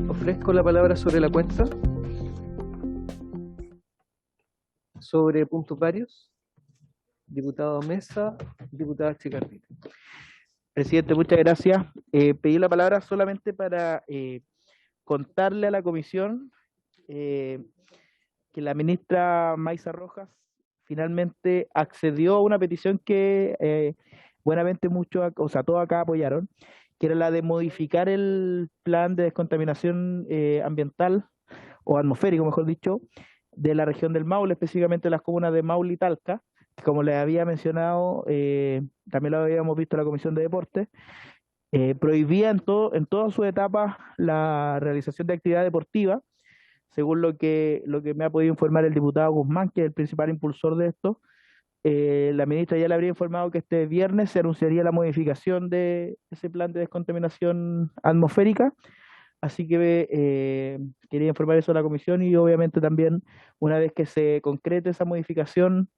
Ofrezco la palabra sobre la cuenta, sobre puntos varios. Diputado Mesa, diputada Chicardini. Presidente, muchas gracias. Pedí la palabra solamente para contarle a la comisión que la ministra Maysa Rojas finalmente accedió a una petición que buenamente muchos, o sea, todos acá apoyaron, que era la de modificar el plan de descontaminación ambiental o atmosférico, mejor dicho, de la región del Maule, específicamente las comunas de Maule y Talca, que como les había mencionado, también lo habíamos visto en la Comisión de Deportes, prohibía en todas sus etapas la realización de actividad deportiva, según lo que me ha podido informar el diputado Guzmán, que es el principal impulsor de esto. La ministra ya le habría informado que este viernes se anunciaría la modificación de ese plan de descontaminación atmosférica, así que quería informar eso a la comisión y obviamente también, una vez que se concrete esa modificación,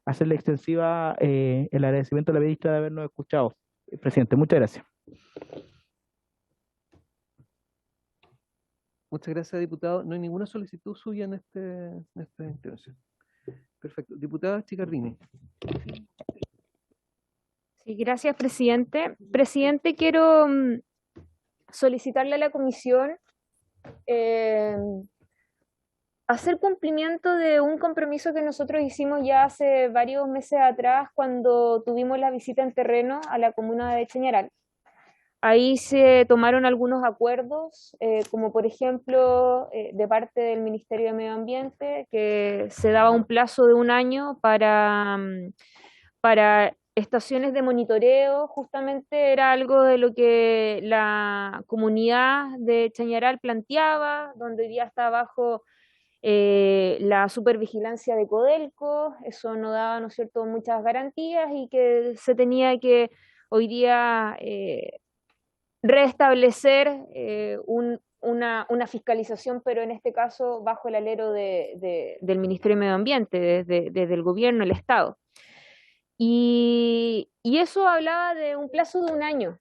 hacerle extensiva el agradecimiento a la ministra de habernos escuchado. Presidente, muchas gracias. Muchas gracias, diputado. No hay ninguna solicitud suya en esta intervención. Perfecto. Diputada Chicardini. Sí, gracias, presidente. Presidente, quiero solicitarle a la comisión hacer cumplimiento de un compromiso que nosotros hicimos ya hace varios meses atrás cuando tuvimos la visita en terreno a la comuna de Chañaral. Ahí se tomaron algunos acuerdos, como por ejemplo de parte del Ministerio de Medio Ambiente, que se daba un plazo de un año para estaciones de monitoreo. Justamente era algo de lo que la comunidad de Chañaral planteaba, donde hoy día está bajo la supervigilancia de Codelco. Eso no daba, ¿no es cierto?, muchas garantías y que se tenía que hoy día restablecer una fiscalización, pero en este caso bajo el alero del Ministerio de Medio Ambiente, desde el gobierno, el Estado. Y eso hablaba de un plazo de un año.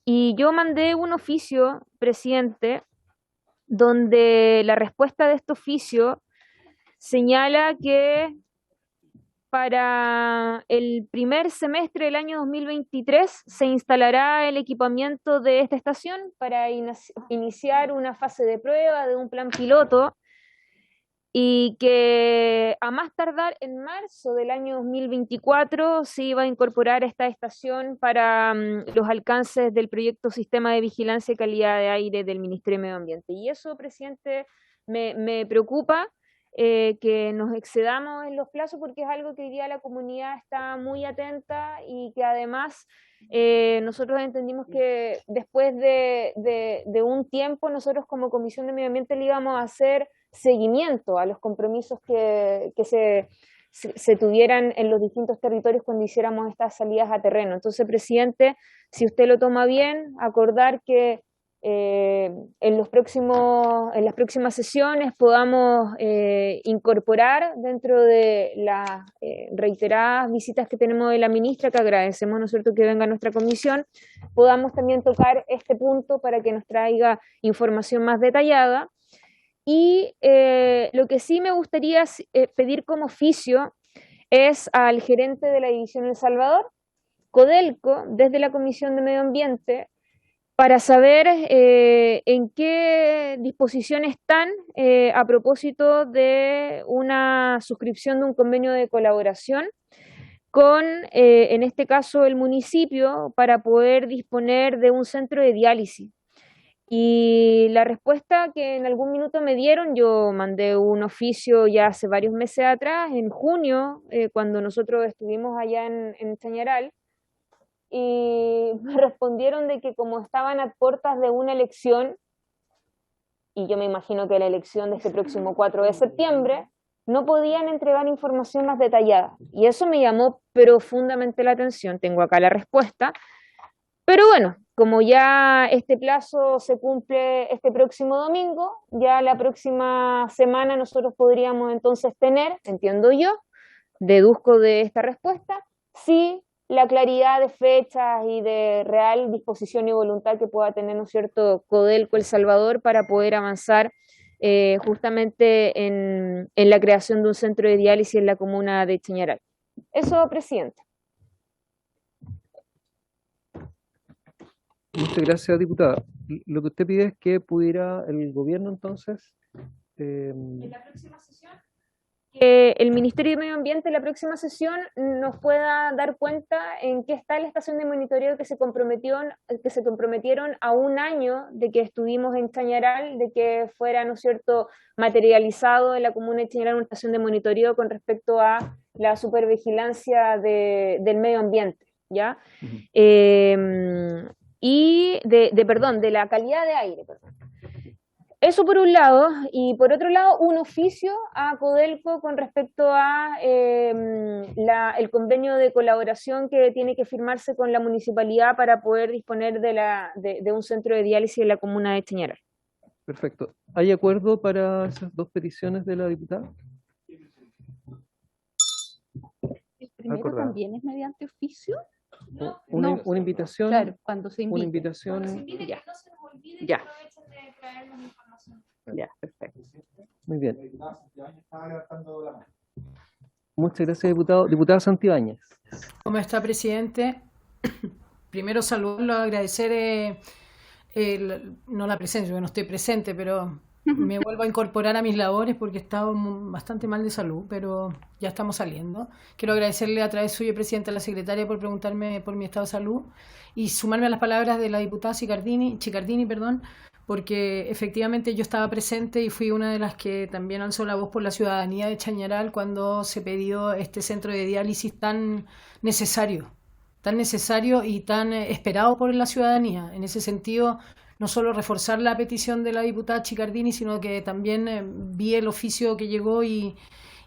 Y yo mandé un oficio, presidente, donde la respuesta de este oficio señala que para el primer semestre del año 2023 se instalará el equipamiento de esta estación para iniciar una fase de prueba de un plan piloto y que a más tardar en marzo del año 2024 se iba a incorporar esta estación para los alcances del proyecto Sistema de Vigilancia y Calidad de Aire del Ministerio de Medio Ambiente. Y eso, presidente, me preocupa, que nos excedamos en los plazos, porque es algo que hoy día la comunidad está muy atenta y que además nosotros entendimos que después de un tiempo nosotros como Comisión de Medio Ambiente le íbamos a hacer seguimiento a los compromisos que se tuvieran en los distintos territorios cuando hiciéramos estas salidas a terreno. Entonces, presidente, si usted lo toma bien, acordar que en las próximas sesiones podamos incorporar dentro de las reiteradas visitas que tenemos de la ministra, que agradecemos, ¿no es cierto?, que venga a nuestra comisión, podamos también tocar este punto para que nos traiga información más detallada. Y lo que sí me gustaría pedir como oficio es al gerente de la División El Salvador, Codelco, desde la Comisión de Medio Ambiente, para saber en qué disposición están a propósito de una suscripción de un convenio de colaboración con, en este caso, el municipio, para poder disponer de un centro de diálisis. Y la respuesta que en algún minuto me dieron, yo mandé un oficio ya hace varios meses atrás, en junio, cuando nosotros estuvimos allá en Chañaral, y me respondieron de que como estaban a puertas de una elección, y yo me imagino que la elección de este próximo 4 de septiembre, no podían entregar información más detallada. Y eso me llamó profundamente la atención. Tengo acá la respuesta. Pero bueno, como ya este plazo se cumple este próximo domingo, ya la próxima semana nosotros podríamos entonces tener, entiendo yo, deduzco de esta respuesta, sí la claridad de fechas y de real disposición y voluntad que pueda tener, ¿no es cierto?, Codelco El Salvador para poder avanzar justamente en la creación de un centro de diálisis en la comuna de Chañaral. Eso, presidente. Muchas gracias, diputada. Lo que usted pide es que pudiera el gobierno entonces En la próxima sesión, que el Ministerio de Medio Ambiente en la próxima sesión nos pueda dar cuenta en qué está la estación de monitoreo que se comprometieron a un año de que estuvimos en Chañaral, de que fuera, ¿no es cierto?, materializado en la comuna de Chañaral una estación de monitoreo con respecto a la supervigilancia del medio ambiente, ¿ya? Y de la calidad de aire, perdón. Eso por un lado, y por otro lado, un oficio a Codelco con respecto a el convenio de colaboración que tiene que firmarse con la municipalidad para poder disponer de un centro de diálisis en la comuna de Chañaral. Perfecto. ¿Hay acuerdo para esas dos peticiones de la diputada? El primero Acordado. también es mediante oficio. Una invitación. Claro, cuando se Una invite. invitación. Ya. no se nos olvide Ya. aprovechen de traernos información. Ya, perfecto. Muy bien. Muchas gracias, diputado. Diputada Santibáñez. ¿Cómo está, presidente? Primero saludarlo, agradecer, no la presencia, yo no estoy presente, pero me vuelvo a incorporar a mis labores porque he estado bastante mal de salud, pero ya estamos saliendo. Quiero agradecerle a través suyo, presidente, a la secretaria por preguntarme por mi estado de salud y sumarme a las palabras de la diputada Chicardini, porque efectivamente yo estaba presente y fui una de las que también alzó la voz por la ciudadanía de Chañaral cuando se pidió este centro de diálisis tan necesario y tan esperado por la ciudadanía. En ese sentido, no solo reforzar la petición de la diputada Chicardini, sino que también vi el oficio que llegó y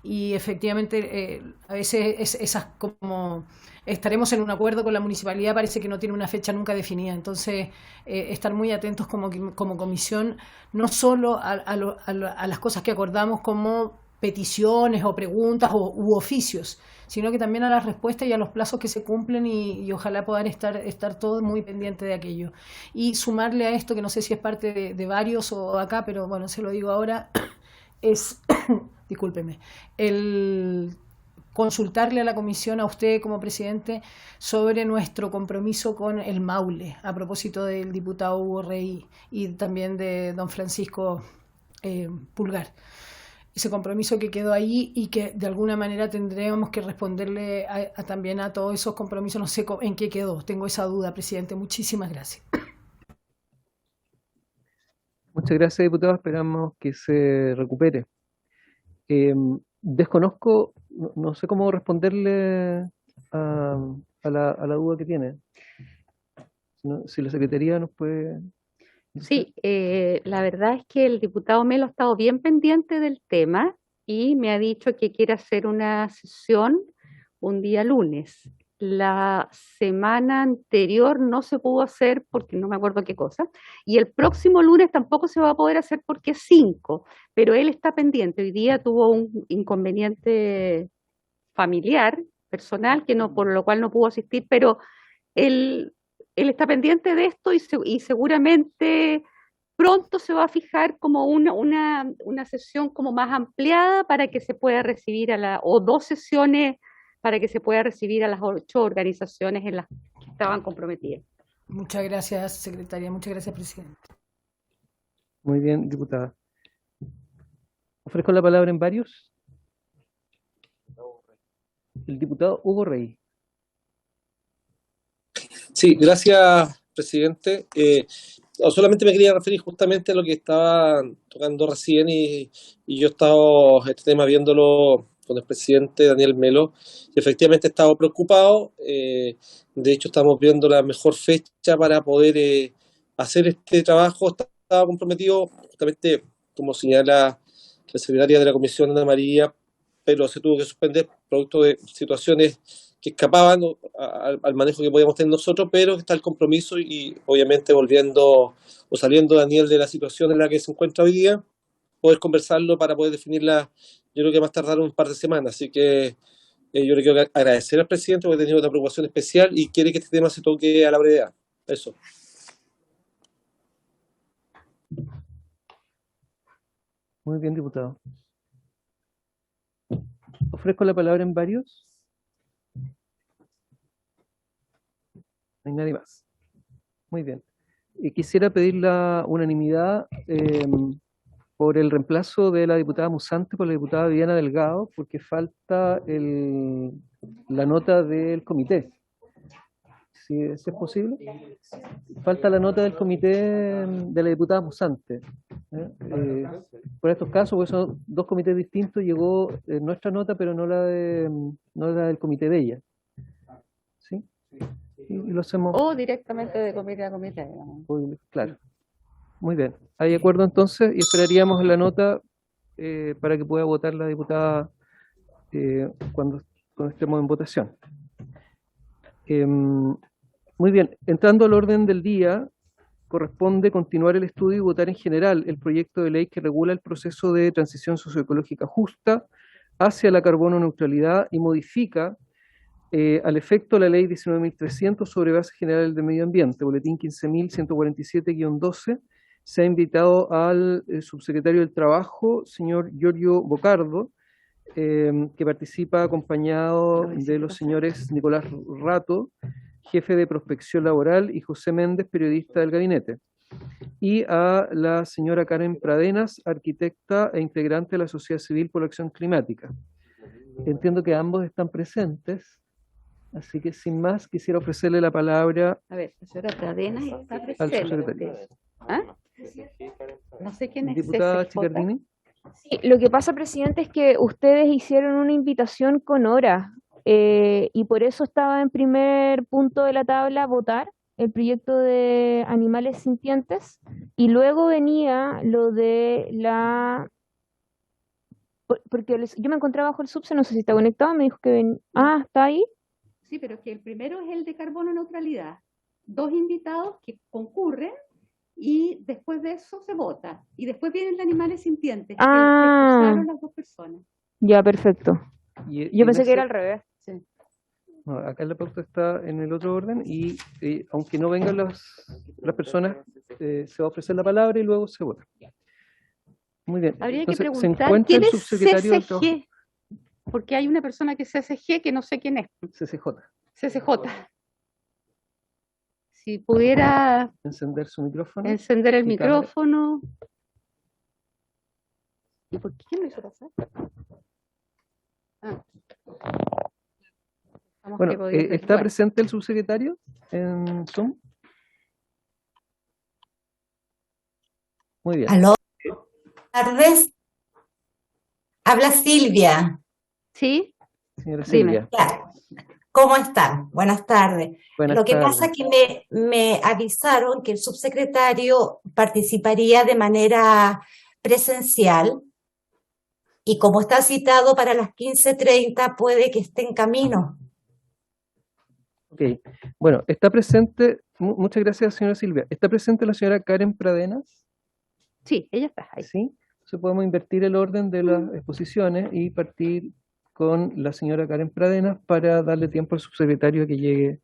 efectivamente a veces esas como estaremos en un acuerdo con la municipalidad parece que no tiene una fecha nunca definida, entonces estar muy atentos como comisión no solo a las cosas que acordamos como peticiones o preguntas u oficios, sino que también a las respuestas y a los plazos que se cumplen y ojalá poder estar todos muy pendientes de aquello. Y sumarle a esto, que no sé si es parte de varios o acá, pero bueno, se lo digo ahora, es, discúlpeme, el consultarle a la comisión, a usted como presidente, sobre nuestro compromiso con el Maule, a propósito del diputado Hugo Rey y también de don Francisco Pulgar. Ese compromiso que quedó ahí y que de alguna manera tendremos que responderle también a todos esos compromisos. No sé en qué quedó, tengo esa duda, presidente. Muchísimas gracias. Muchas gracias, diputado. Esperamos que se recupere. Desconozco, no sé cómo responderle a la duda que tiene. Si la Secretaría nos puede... Sí, la verdad es que el diputado Melo ha estado bien pendiente del tema y me ha dicho que quiere hacer una sesión un día lunes. La semana anterior no se pudo hacer porque no me acuerdo qué cosa, y el próximo lunes tampoco se va a poder hacer porque es 5, pero él está pendiente. Hoy día tuvo un inconveniente familiar, personal, por lo cual no pudo asistir, pero él está pendiente de esto y seguramente pronto se va a fijar como una sesión como más ampliada para que se pueda recibir o 2 sesiones para que se pueda recibir a las 8 organizaciones en las que estaban comprometidas. Muchas gracias, secretaria. Muchas gracias, presidente. Muy bien, diputada. Ofrezco la palabra en varios. El diputado Hugo Rey. Sí, gracias, presidente. Solamente me quería referir justamente a lo que estaba tocando recién y yo he estado este tema viéndolo con el presidente Daniel Melo y efectivamente he estado preocupado. De hecho, estamos viendo la mejor fecha para poder hacer este trabajo. Estaba comprometido justamente, como señala la secretaria de la Comisión, Ana María, pero se tuvo que suspender producto de situaciones que escapaban al manejo que podíamos tener nosotros, pero está el compromiso y obviamente volviendo o saliendo Daniel de la situación en la que se encuentra hoy día, poder conversarlo para poder definirla, yo creo que va a tardar un par de semanas, así que yo le quiero agradecer al presidente porque ha tenido una preocupación especial y quiere que este tema se toque a la brevedad. Eso. Muy bien, diputado. Ofrezco la palabra en varios. No hay nadie más. Muy bien. Quisiera pedir la unanimidad por el reemplazo de la diputada Musante por la diputada Viviana Delgado, porque falta la nota del comité. Si es posible. Falta la nota del comité de la diputada Musante. Por estos casos, porque son dos comités distintos, llegó nuestra nota, pero no la del comité de ella. ¿Sí? Y lo hacemos. O directamente de comité a comité, digamos. Claro. Muy bien. ¿Hay acuerdo entonces? Y esperaríamos la nota para que pueda votar la diputada cuando estemos en votación. Muy bien. Entrando al orden del día, corresponde continuar el estudio y votar en general el proyecto de ley que regula el proceso de transición socioecológica justa hacia la carbono neutralidad y modifica al efecto la ley 19.300 sobre bases generales del medio ambiente, boletín 15.147-12. Se ha invitado al subsecretario del Trabajo, señor Giorgio Bocardo, que participa acompañado de los señores Nicolás Rato, jefe de prospección laboral, y José Méndez, periodista del gabinete, y a la señora Karen Pradenas, arquitecta e integrante de la Sociedad Civil por la Acción Climática. Entiendo que ambos están presentes, así que sin más quisiera ofrecerle la palabra A ver, la señora Pradenas está al presente. subsecretario. ¿Ah? No sé quién es Diputada CCJ. Chicardini. Sí, lo que pasa, presidente, es que ustedes hicieron una invitación con hora y por eso estaba en primer punto de la tabla votar el proyecto de animales sintientes y luego venía lo de porque yo me encontraba bajo el subse, no sé si está conectado, me dijo que ¿está ahí? Sí, pero que el primero es el de carbono neutralidad. Dos invitados que concurren y después de eso se vota. Y después vienen los animales sintientes, que expulsaron las dos personas. Ya, perfecto. Yo pensé que era al revés. Sí. No, acá la pauta está en el otro orden y aunque no vengan las personas, se va a ofrecer la palabra y luego se vota. Muy bien. Habría que Entonces, ¿se preguntar encuentra quién el es subsecretario del Trabajo? CCG, porque hay una persona que es CCG que no sé quién es. CCJ. CCJ. Si pudiera Encender su micrófono. encender el y cámara. micrófono. ¿Y por qué me hizo pasar? Bueno, ¿está presente el subsecretario en Zoom? Muy bien. Aló, buenas tardes. Habla Silvia. ¿Sí? Señora Dime. Silvia. Ya. ¿Cómo están? Buenas tardes. Buenas Lo que tardes. pasa es que me avisaron que el subsecretario participaría de manera presencial y como está citado para las 15:30 puede que esté en camino. Ok. Bueno, está presente, muchas gracias, señora Silvia. ¿Está presente la señora Karen Pradenas? Sí, ella está ahí. Sí. Entonces podemos invertir el orden de las exposiciones y partir con la señora Karen Pradenas para darle tiempo al subsecretario que llegue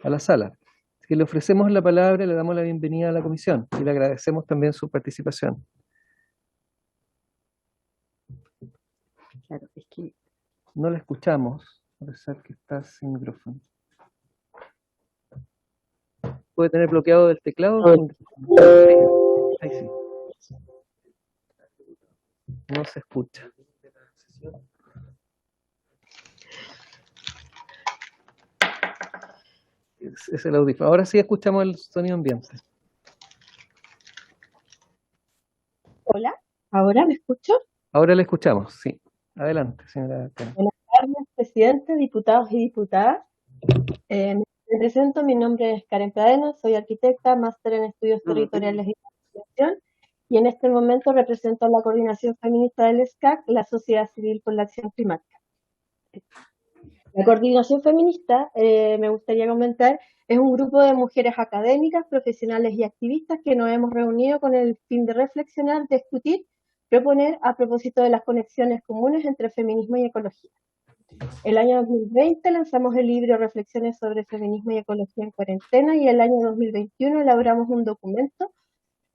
a la sala. Así que le ofrecemos la palabra, le damos la bienvenida a la comisión y le agradecemos también su participación. Claro, es que No la escuchamos, a pesar que está sin micrófono. ¿Puede tener bloqueado del teclado? Ahí sí. No se escucha. Es el audífono. Ahora sí escuchamos el sonido ambiente. Hola, ¿ahora me escucho? Ahora le escuchamos, sí. Adelante, señora Karen. Buenas tardes, presidente, diputados y diputadas. Me presento, mi nombre es Karen Pradenas, soy arquitecta, máster en estudios territoriales y administración, y en este momento represento a la Coordinación Feminista del SCAC, la Sociedad Civil por la Acción Climática. La Coordinación Feminista, me gustaría comentar, es un grupo de mujeres académicas, profesionales y activistas que nos hemos reunido con el fin de reflexionar, discutir, proponer a propósito de las conexiones comunes entre feminismo y ecología. El año 2020 lanzamos el libro Reflexiones sobre feminismo y ecología en cuarentena, y el año 2021 elaboramos un documento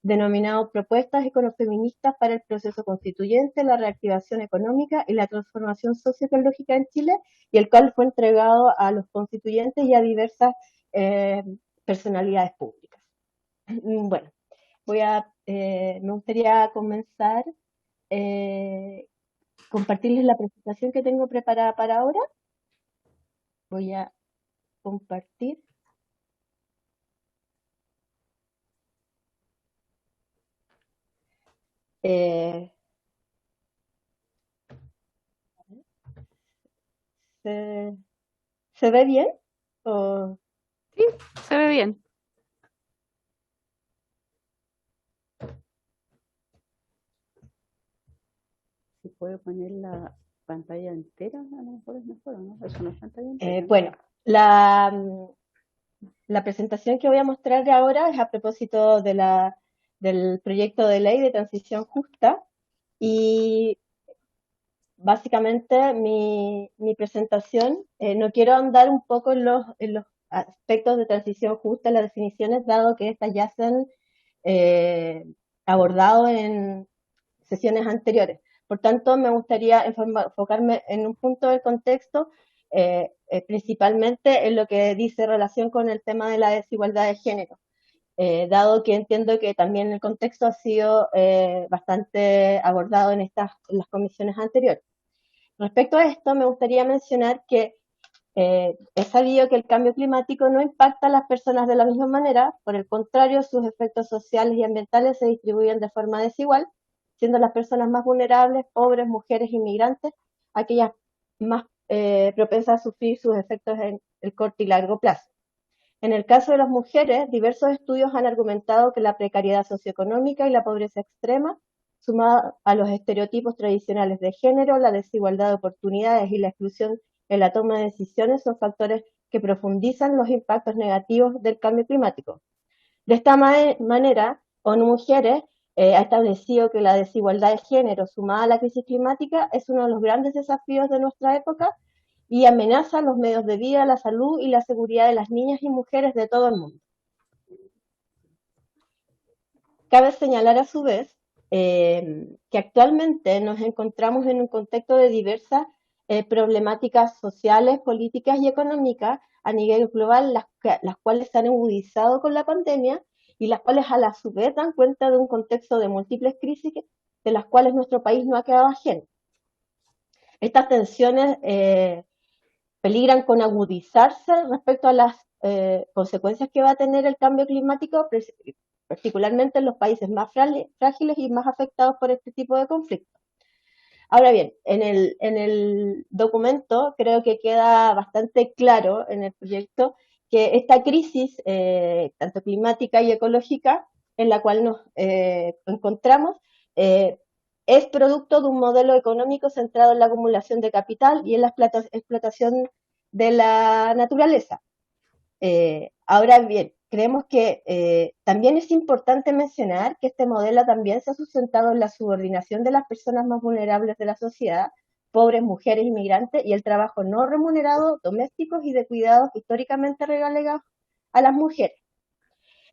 denominado Propuestas Econofeministas para el Proceso Constituyente, la Reactivación Económica y la Transformación Socioecológica en Chile, y el cual fue entregado a los constituyentes y a diversas personalidades públicas. Bueno, me gustaría comenzar compartirles la presentación que tengo preparada para ahora. Voy a compartir. ¿Se ve bien? ¿O? Sí, se ve bien. Si puede poner la pantalla entera, a lo mejor es mejor, ¿no? Eso no es pantalla entera. Bueno, la presentación que voy a mostrar ahora es a propósito del proyecto de ley de transición justa, y básicamente mi presentación, no quiero andar un poco en los aspectos de transición justa, las definiciones, dado que estas ya se han abordado en sesiones anteriores. Por tanto, me gustaría enfocarme en un punto del contexto, principalmente en lo que dice relación con el tema de la desigualdad de género, dado que entiendo que también el contexto ha sido bastante abordado en las comisiones anteriores. Respecto a esto, me gustaría mencionar que es sabido que el cambio climático no impacta a las personas de la misma manera. Por el contrario, sus efectos sociales y ambientales se distribuyen de forma desigual, siendo las personas más vulnerables, pobres, mujeres, inmigrantes, aquellas más propensas a sufrir sus efectos en el corto y largo plazo. En el caso de las mujeres, diversos estudios han argumentado que la precariedad socioeconómica y la pobreza extrema, sumada a los estereotipos tradicionales de género, la desigualdad de oportunidades y la exclusión en la toma de decisiones, son factores que profundizan los impactos negativos del cambio climático. De esta manera, ONU Mujeres ha establecido que la desigualdad de género sumada a la crisis climática es uno de los grandes desafíos de nuestra época y amenaza los medios de vida, la salud y la seguridad de las niñas y mujeres de todo el mundo. Cabe señalar a su vez que actualmente nos encontramos en un contexto de diversas problemáticas sociales, políticas y económicas a nivel global, las cuales se han agudizado con la pandemia y las cuales a su vez dan cuenta de un contexto de múltiples crisis de las cuales nuestro país no ha quedado ajeno. Estas tensiones peligran con agudizarse respecto a las consecuencias que va a tener el cambio climático, particularmente en los países más frágiles y más afectados por este tipo de conflictos. Ahora bien, en el documento creo que queda bastante claro en el proyecto que esta crisis, tanto climática y ecológica, en la cual nos encontramos, es producto de un modelo económico centrado en la acumulación de capital y en la explotación de la naturaleza. Ahora bien, creemos que también es importante mencionar que este modelo también se ha sustentado en la subordinación de las personas más vulnerables de la sociedad, pobres, mujeres, inmigrantes, y el trabajo no remunerado, domésticos y de cuidados históricamente relegados a las mujeres.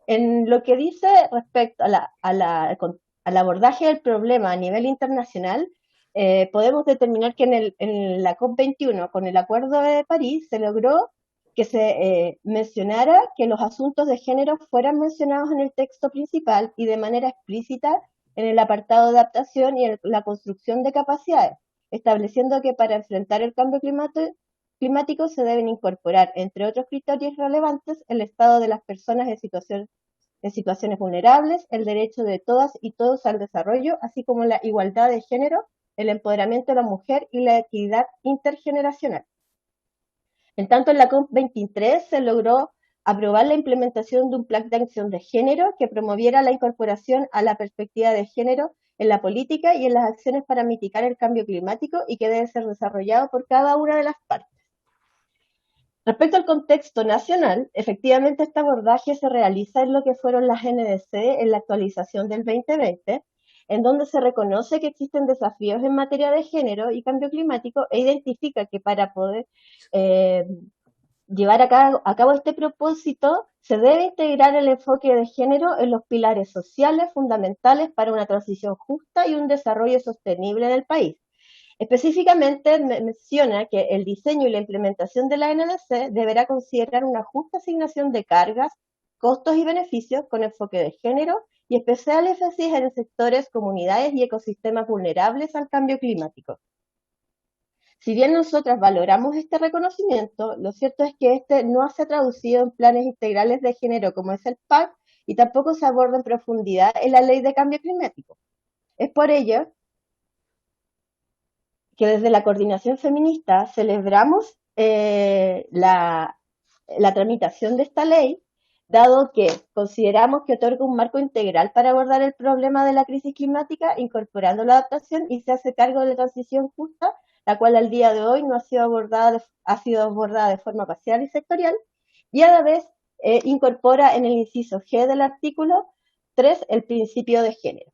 En lo que dice respecto al abordaje del problema a nivel internacional, podemos determinar que en la COP21, con el Acuerdo de París, se logró que se mencionara que los asuntos de género fueran mencionados en el texto principal y de manera explícita en el apartado de adaptación y en la construcción de capacidades, estableciendo que para enfrentar el cambio climático se deben incorporar, entre otros criterios relevantes, el estado de las personas en situaciones vulnerables, el derecho de todas y todos al desarrollo, así como la igualdad de género, el empoderamiento de la mujer y la equidad intergeneracional. En tanto, en la COP23 se logró aprobar la implementación de un plan de acción de género que promoviera la incorporación a la perspectiva de género en la política y en las acciones para mitigar el cambio climático y que debe ser desarrollado por cada una de las partes. Respecto al contexto nacional, efectivamente este abordaje se realiza en lo que fueron las NDC en la actualización del 2020, en donde se reconoce que existen desafíos en materia de género y cambio climático e identifica que para poder llevar a cabo este propósito se debe integrar el enfoque de género en los pilares sociales fundamentales para una transición justa y un desarrollo sostenible del país. Específicamente menciona que el diseño y la implementación de la NDC deberá considerar una justa asignación de cargas, costos y beneficios con enfoque de género y especial énfasis en sectores, comunidades y ecosistemas vulnerables al cambio climático. Si bien nosotras valoramos este reconocimiento, lo cierto es que este no se ha traducido en planes integrales de género como es el PAC y tampoco se aborda en profundidad en la Ley de Cambio Climático. Es por ello que desde la Coordinación Feminista celebramos la tramitación de esta ley, dado que consideramos que otorga un marco integral para abordar el problema de la crisis climática, incorporando la adaptación y se hace cargo de la transición justa, la cual al día de hoy no ha sido abordada, ha sido abordada de forma parcial y sectorial, y a la vez incorpora en el inciso G del artículo 3 el principio de género.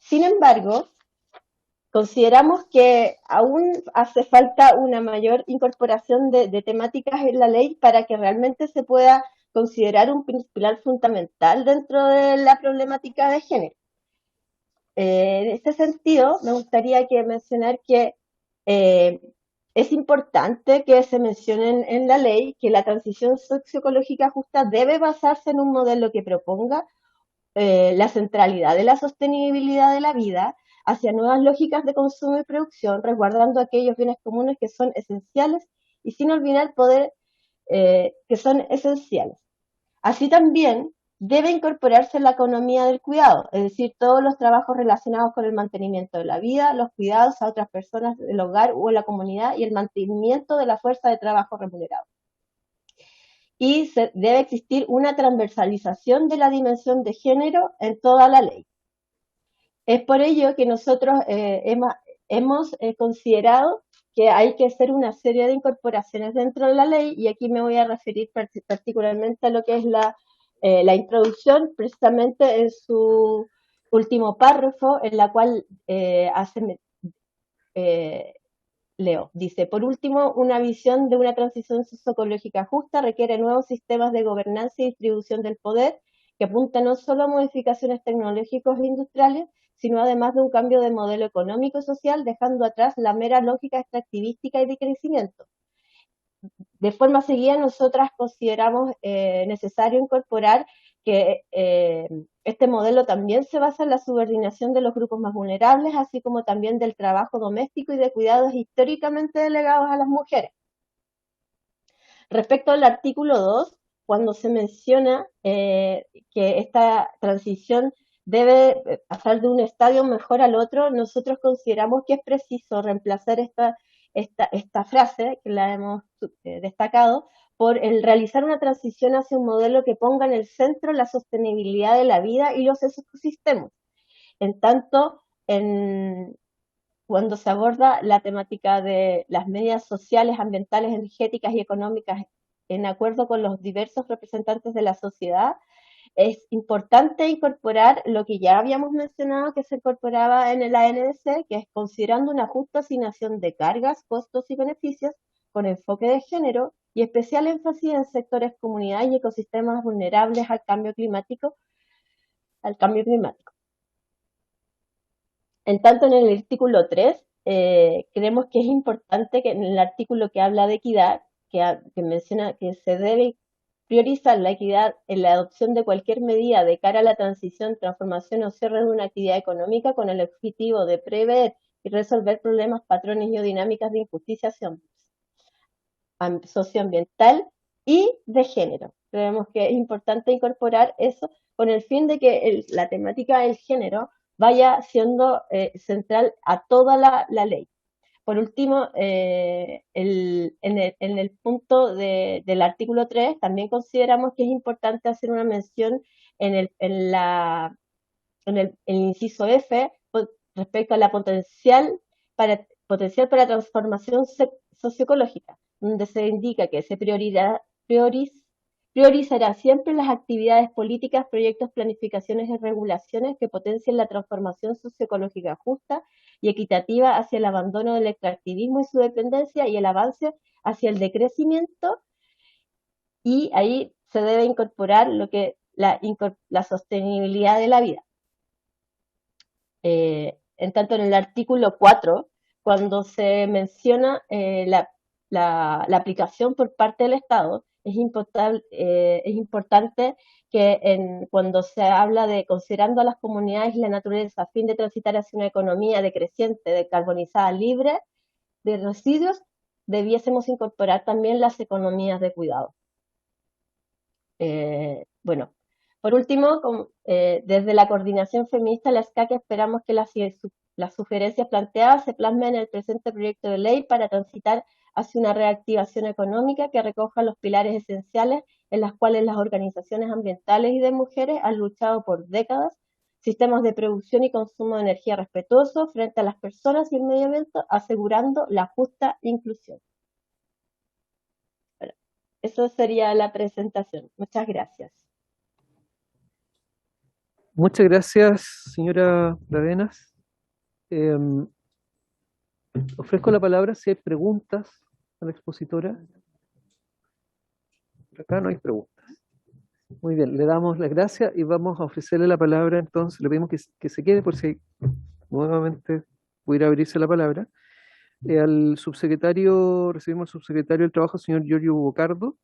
Sin embargo, consideramos que aún hace falta una mayor incorporación de temáticas en la ley para que realmente se pueda considerar un pilar fundamental dentro de la problemática de género. En este sentido, me gustaría mencionar que es importante que se mencione en la ley que la transición socioecológica justa debe basarse en un modelo que proponga la centralidad de la sostenibilidad de la vida hacia nuevas lógicas de consumo y producción, resguardando aquellos bienes comunes que son esenciales y sin olvidar que son esenciales. Así también debe incorporarse la economía del cuidado, es decir, todos los trabajos relacionados con el mantenimiento de la vida, los cuidados a otras personas del hogar o en la comunidad y el mantenimiento de la fuerza de trabajo remunerado. Y debe existir una transversalización de la dimensión de género en toda la ley. Es por ello que nosotros hemos considerado que hay que hacer una serie de incorporaciones dentro de la ley, y aquí me voy a referir particularmente a lo que es la introducción, precisamente en su último párrafo, en la cual leo, dice, por último, una visión de una transición socioecológica justa requiere nuevos sistemas de gobernanza y distribución del poder que apuntan no solo a modificaciones tecnológicas e industriales, sino además de un cambio de modelo económico y social, dejando atrás la mera lógica extractivística y de crecimiento. De forma seguida, nosotras consideramos necesario incorporar que este modelo también se basa en la subordinación de los grupos más vulnerables, así como también del trabajo doméstico y de cuidados históricamente delegados a las mujeres. Respecto al artículo 2, cuando se menciona que esta transición debe pasar de un estadio mejor al otro, nosotros consideramos que es preciso reemplazar esta frase, que la hemos destacado, por el realizar una transición hacia un modelo que ponga en el centro la sostenibilidad de la vida y los ecosistemas. En tanto, cuando se aborda la temática de las medidas sociales, ambientales, energéticas y económicas en acuerdo con los diversos representantes de la sociedad, es importante incorporar lo que ya habíamos mencionado que se incorporaba en el ANDC, que es considerando una justa asignación de cargas, costos y beneficios con enfoque de género y especial énfasis en sectores, comunidades y ecosistemas vulnerables al cambio climático. En tanto, en el artículo 3, creemos que es importante que en el artículo que habla de equidad, que menciona que se debe priorizar la equidad en la adopción de cualquier medida de cara a la transición, transformación o cierre de una actividad económica con el objetivo de prever y resolver problemas, patrones y o dinámicas de injusticia socioambiental y de género. Creemos que es importante incorporar eso con el fin de que la temática del género vaya siendo central a toda la ley. Por último, en el punto del artículo 3, también consideramos que es importante hacer una mención en el inciso F respecto a la potencial para potencial para transformación socioecológica, donde se indica que se priorizará siempre las actividades políticas, proyectos, planificaciones y regulaciones que potencien la transformación socioecológica justa y equitativa hacia el abandono del extractivismo y su dependencia y el avance hacia el decrecimiento, y ahí se debe incorporar lo que la sostenibilidad de la vida. En tanto, en el artículo 4, cuando se menciona la aplicación por parte del Estado, es importante que cuando se habla de considerando a las comunidades y la naturaleza a fin de transitar hacia una economía decreciente, decarbonizada, libre de residuos, debiésemos incorporar también las economías de cuidado. Bueno, por último, desde la Coordinación Feminista, la SCAC, esperamos que las sugerencias planteadas se plasmen en el presente proyecto de ley para transitar hacia una reactivación económica que recoja los pilares esenciales en los cuales las organizaciones ambientales y de mujeres han luchado por décadas: sistemas de producción y consumo de energía respetuosos frente a las personas y el medio ambiente, asegurando la justa inclusión. Bueno, eso sería la presentación. Muchas gracias. Muchas gracias, señora Pradenas. Ofrezco la palabra si hay preguntas a la expositora. Acá no hay preguntas. Muy bien, le damos las gracias y vamos a ofrecerle la palabra. Entonces, le pedimos que se quede por si nuevamente pudiera abrirse la palabra. Al subsecretario, recibimos al subsecretario del Trabajo, señor Giorgio Bocardo,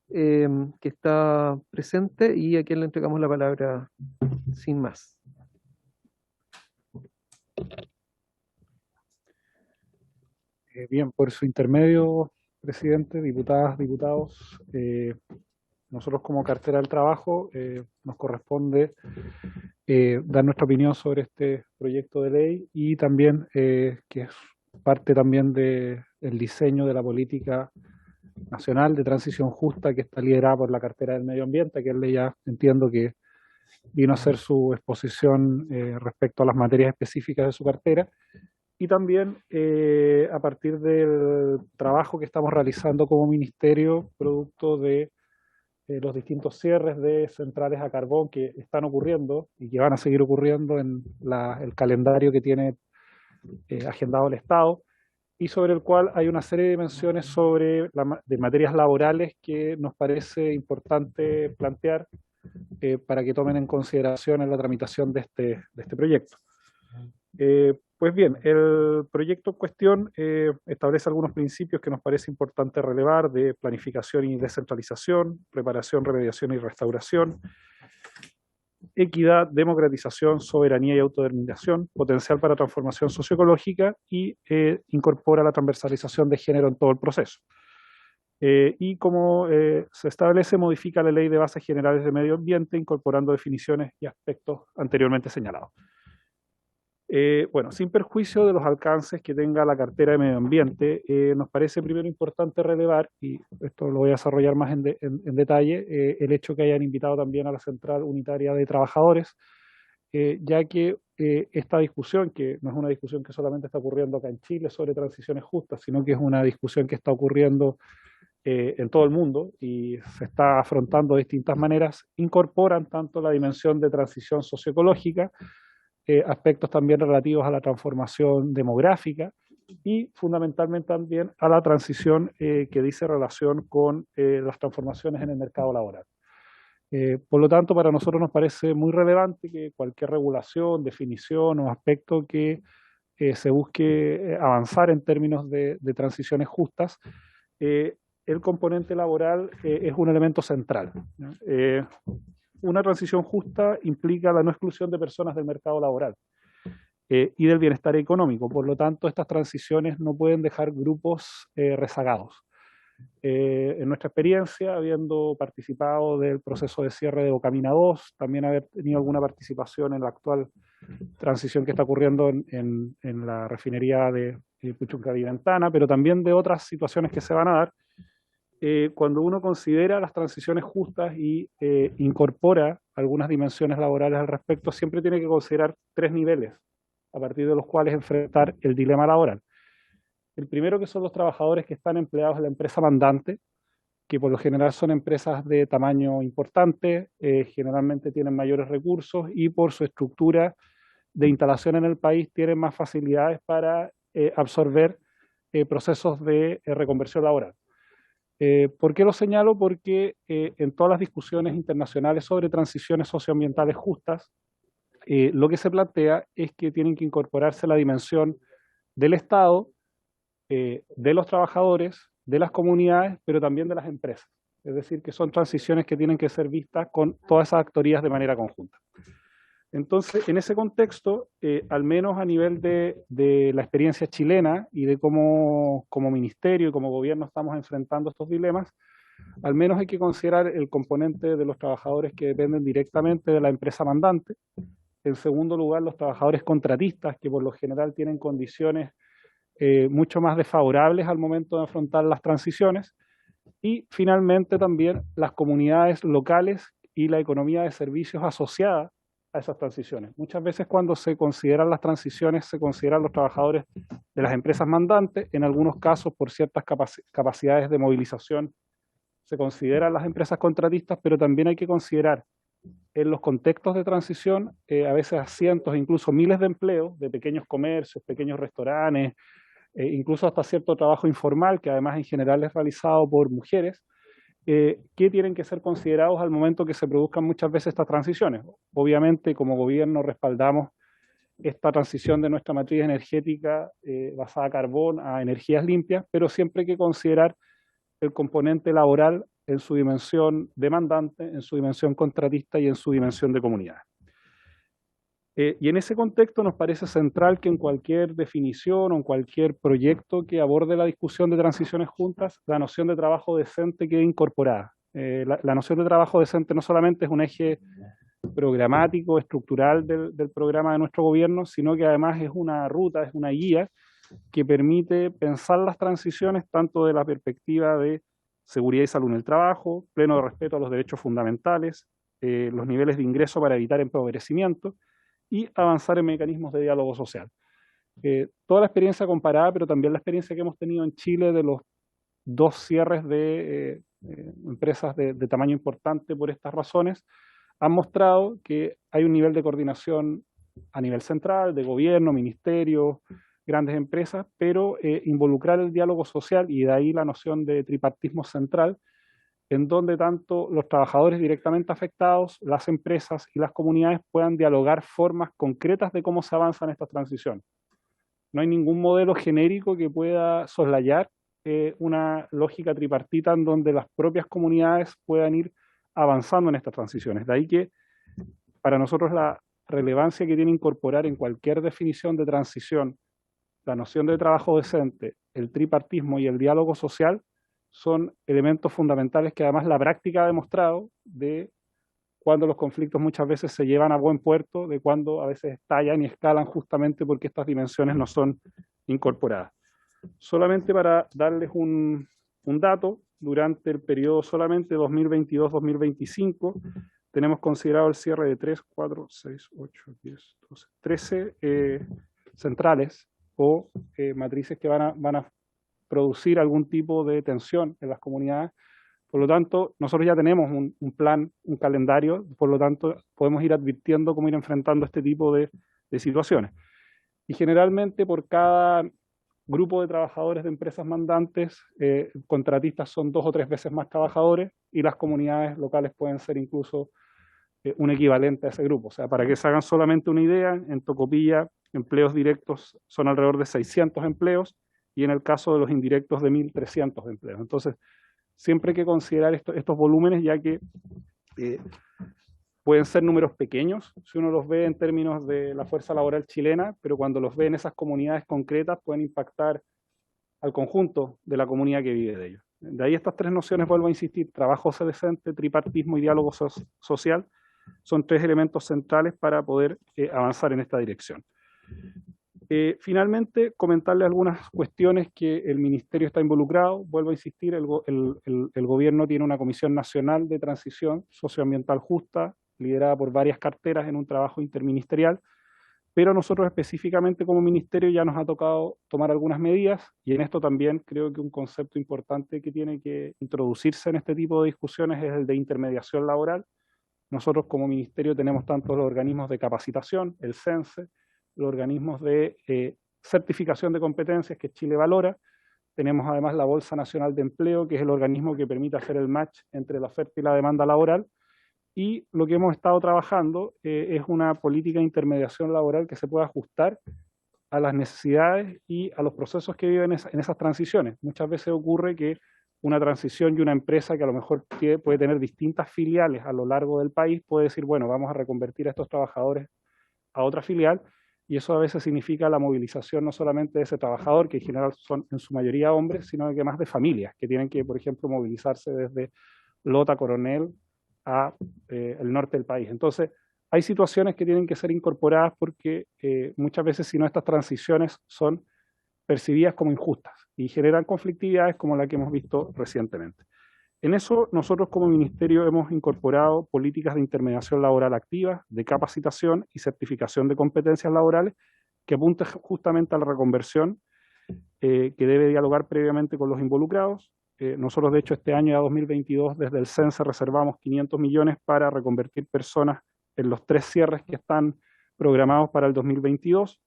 que está presente y a quien le entregamos la palabra sin más. Bien, por su intermedio, presidente, diputadas, diputados, nosotros como cartera del trabajo nos corresponde dar nuestra opinión sobre este proyecto de ley y también que es parte también del diseño de la política nacional de transición justa que está liderada por la cartera del medio ambiente, que él ya entiendo que vino a hacer su exposición respecto a las materias específicas de su cartera, y también a partir del trabajo que estamos realizando como ministerio, producto de los distintos cierres de centrales a carbón que están ocurriendo y que van a seguir ocurriendo en el calendario que tiene agendado el Estado, y sobre el cual hay una serie de dimensiones de materias laborales que nos parece importante plantear para que tomen en consideración en la tramitación de este proyecto. Pues bien, el proyecto en cuestión establece algunos principios que nos parece importante relevar: de planificación y descentralización, preparación, remediación y restauración, equidad, democratización, soberanía y autodeterminación, potencial para transformación socioecológica, y incorpora la transversalización de género en todo el proceso. Y como se establece, modifica la Ley de Bases Generales de Medio Ambiente, incorporando definiciones y aspectos anteriormente señalados. Bueno, sin perjuicio de los alcances que tenga la cartera de medio ambiente, nos parece primero importante relevar, y esto lo voy a desarrollar más en detalle, el hecho que hayan invitado también a la Central Unitaria de Trabajadores, ya que esta discusión, que no es una discusión que solamente está ocurriendo acá en Chile sobre transiciones justas, sino que es una discusión que está ocurriendo en todo el mundo y se está afrontando de distintas maneras, incorporan tanto la dimensión de transición socioecológica, aspectos también relativos a la transformación demográfica y fundamentalmente también a la transición que dice relación con las transformaciones en el mercado laboral. Por lo tanto, para nosotros nos parece muy relevante que cualquier regulación, definición o aspecto que se busque avanzar en términos de transiciones justas, el componente laboral es un elemento central, ¿no? Una transición justa implica la no exclusión de personas del mercado laboral y del bienestar económico. Por lo tanto, estas transiciones no pueden dejar grupos rezagados. En nuestra experiencia, habiendo participado del proceso de cierre de Bocamina 2, también haber tenido alguna participación en la actual transición que está ocurriendo en la refinería de Puchuncaví-Ventana, pero también de otras situaciones que se van a dar, cuando uno considera las transiciones justas y incorpora algunas dimensiones laborales al respecto, siempre tiene que considerar tres niveles a partir de los cuales enfrentar el dilema laboral. El primero, que son los trabajadores que están empleados en la empresa mandante, que por lo general son empresas de tamaño importante, generalmente tienen mayores recursos y por su estructura de instalación en el país tienen más facilidades para absorber procesos de reconversión laboral. ¿Por qué lo señalo? Porque en todas las discusiones internacionales sobre transiciones socioambientales justas, lo que se plantea es que tienen que incorporarse la dimensión del Estado, de los trabajadores, de las comunidades, pero también de las empresas. Es decir, que son transiciones que tienen que ser vistas con todas esas actorías de manera conjunta. Entonces, en ese contexto, al menos a nivel de la experiencia chilena y de cómo como ministerio y como gobierno estamos enfrentando estos dilemas, al menos hay que considerar el componente de los trabajadores que dependen directamente de la empresa mandante. En segundo lugar, los trabajadores contratistas, que por lo general tienen condiciones mucho más desfavorables al momento de afrontar las transiciones. Y finalmente también las comunidades locales y la economía de servicios asociada a esas transiciones. Muchas veces cuando se consideran las transiciones se consideran los trabajadores de las empresas mandantes, en algunos casos por ciertas capacidades de movilización se consideran las empresas contratistas, pero también hay que considerar en los contextos de transición a veces a cientos, incluso miles de empleos de pequeños comercios, pequeños restaurantes, incluso hasta cierto trabajo informal, que además en general es realizado por mujeres, que tienen que ser considerados al momento que se produzcan muchas veces estas transiciones. Obviamente, como gobierno respaldamos esta transición de nuestra matriz energética basada a carbón a energías limpias, pero siempre hay que considerar el componente laboral en su dimensión demandante, en su dimensión contratista y en su dimensión de comunidad. Y en ese contexto nos parece central que en cualquier definición o en cualquier proyecto que aborde la discusión de transiciones juntas, la noción de trabajo decente quede incorporada. La noción de trabajo decente no solamente es un eje programático, estructural del programa de nuestro gobierno, sino que además es una ruta, es una guía que permite pensar las transiciones tanto de la perspectiva de seguridad y salud en el trabajo, pleno respeto a los derechos fundamentales, los niveles de ingreso para evitar empobrecimiento, y avanzar en mecanismos de diálogo social. Toda la experiencia comparada, pero también la experiencia que hemos tenido en Chile de los dos cierres de empresas de tamaño importante por estas razones, han mostrado que hay un nivel de coordinación a nivel central, de gobierno, ministerio, grandes empresas, pero involucrar el diálogo social, y de ahí la noción de tripartismo central, en donde tanto los trabajadores directamente afectados, las empresas y las comunidades puedan dialogar formas concretas de cómo se avanza en esta transición. No hay ningún modelo genérico que pueda soslayar una lógica tripartita en donde las propias comunidades puedan ir avanzando en estas transiciones. De ahí que para nosotros la relevancia que tiene incorporar en cualquier definición de transición la noción de trabajo decente, el tripartismo y el diálogo social son elementos fundamentales que además la práctica ha demostrado de cuando los conflictos muchas veces se llevan a buen puerto, de cuando a veces estallan y escalan justamente porque estas dimensiones no son incorporadas. Solamente para darles un dato, durante el periodo solamente 2022-2025 tenemos considerado el cierre de 3, 4, 6, 8, 10, 12, 13 centrales o matrices que van a producir algún tipo de tensión en las comunidades. Por lo tanto, nosotros ya tenemos un plan, un calendario, por lo tanto, podemos ir advirtiendo cómo ir enfrentando este tipo de situaciones. Y generalmente por cada grupo de trabajadores de empresas mandantes, contratistas son 2 o 3 veces más trabajadores y las comunidades locales pueden ser incluso un equivalente a ese grupo. O sea, para que se hagan solamente una idea, en Tocopilla empleos directos son alrededor de 600 empleos, y en el caso de los indirectos de 1.300 empleos. Entonces, siempre hay que considerar estos volúmenes, ya que pueden ser números pequeños, si uno los ve en términos de la fuerza laboral chilena, pero cuando los ve en esas comunidades concretas pueden impactar al conjunto de la comunidad que vive de ellos. De ahí estas 3 nociones, vuelvo a insistir, trabajo decente, tripartismo y diálogo social, son 3 elementos centrales para poder avanzar en esta dirección. Finalmente, comentarle algunas cuestiones que el Ministerio está involucrado. Vuelvo a insistir, el Gobierno tiene una Comisión Nacional de Transición Socioambiental Justa, liderada por varias carteras en un trabajo interministerial. pero nosotros específicamente como ministerio ya nos ha tocado tomar algunas medidas, y en esto también creo que un concepto importante que tiene que introducirse en este tipo de discusiones es el de intermediación laboral. Nosotros como ministerio tenemos tanto los organismos de capacitación, el CENSE, los organismos de certificación de competencias que Chile valora. Tenemos además la Bolsa Nacional de Empleo, que es el organismo que permite hacer el match entre la oferta y la demanda laboral. Y lo que hemos estado trabajando es una política de intermediación laboral que se pueda ajustar a las necesidades y a los procesos que viven en esas transiciones. Muchas veces ocurre que una transición y una empresa que a lo mejor puede tener distintas filiales a lo largo del país puede decir, bueno, vamos a reconvertir a estos trabajadores a otra filial, y eso a veces significa la movilización no solamente de ese trabajador, que en general son en su mayoría hombres, sino que más de familias, que tienen que, por ejemplo, movilizarse desde Lota, Coronel, a el norte del país. Entonces, hay situaciones que tienen que ser incorporadas porque muchas veces, si no, estas transiciones son percibidas como injustas y generan conflictividades como la que hemos visto recientemente. En eso, nosotros como ministerio hemos incorporado políticas de intermediación laboral activas, de capacitación y certificación de competencias laborales que apuntan justamente a la reconversión que debe dialogar previamente con los involucrados. Nosotros, de hecho, este año ya 2022, desde el CENSE reservamos 500 millones para reconvertir personas en los 3 cierres que están programados para el 2022,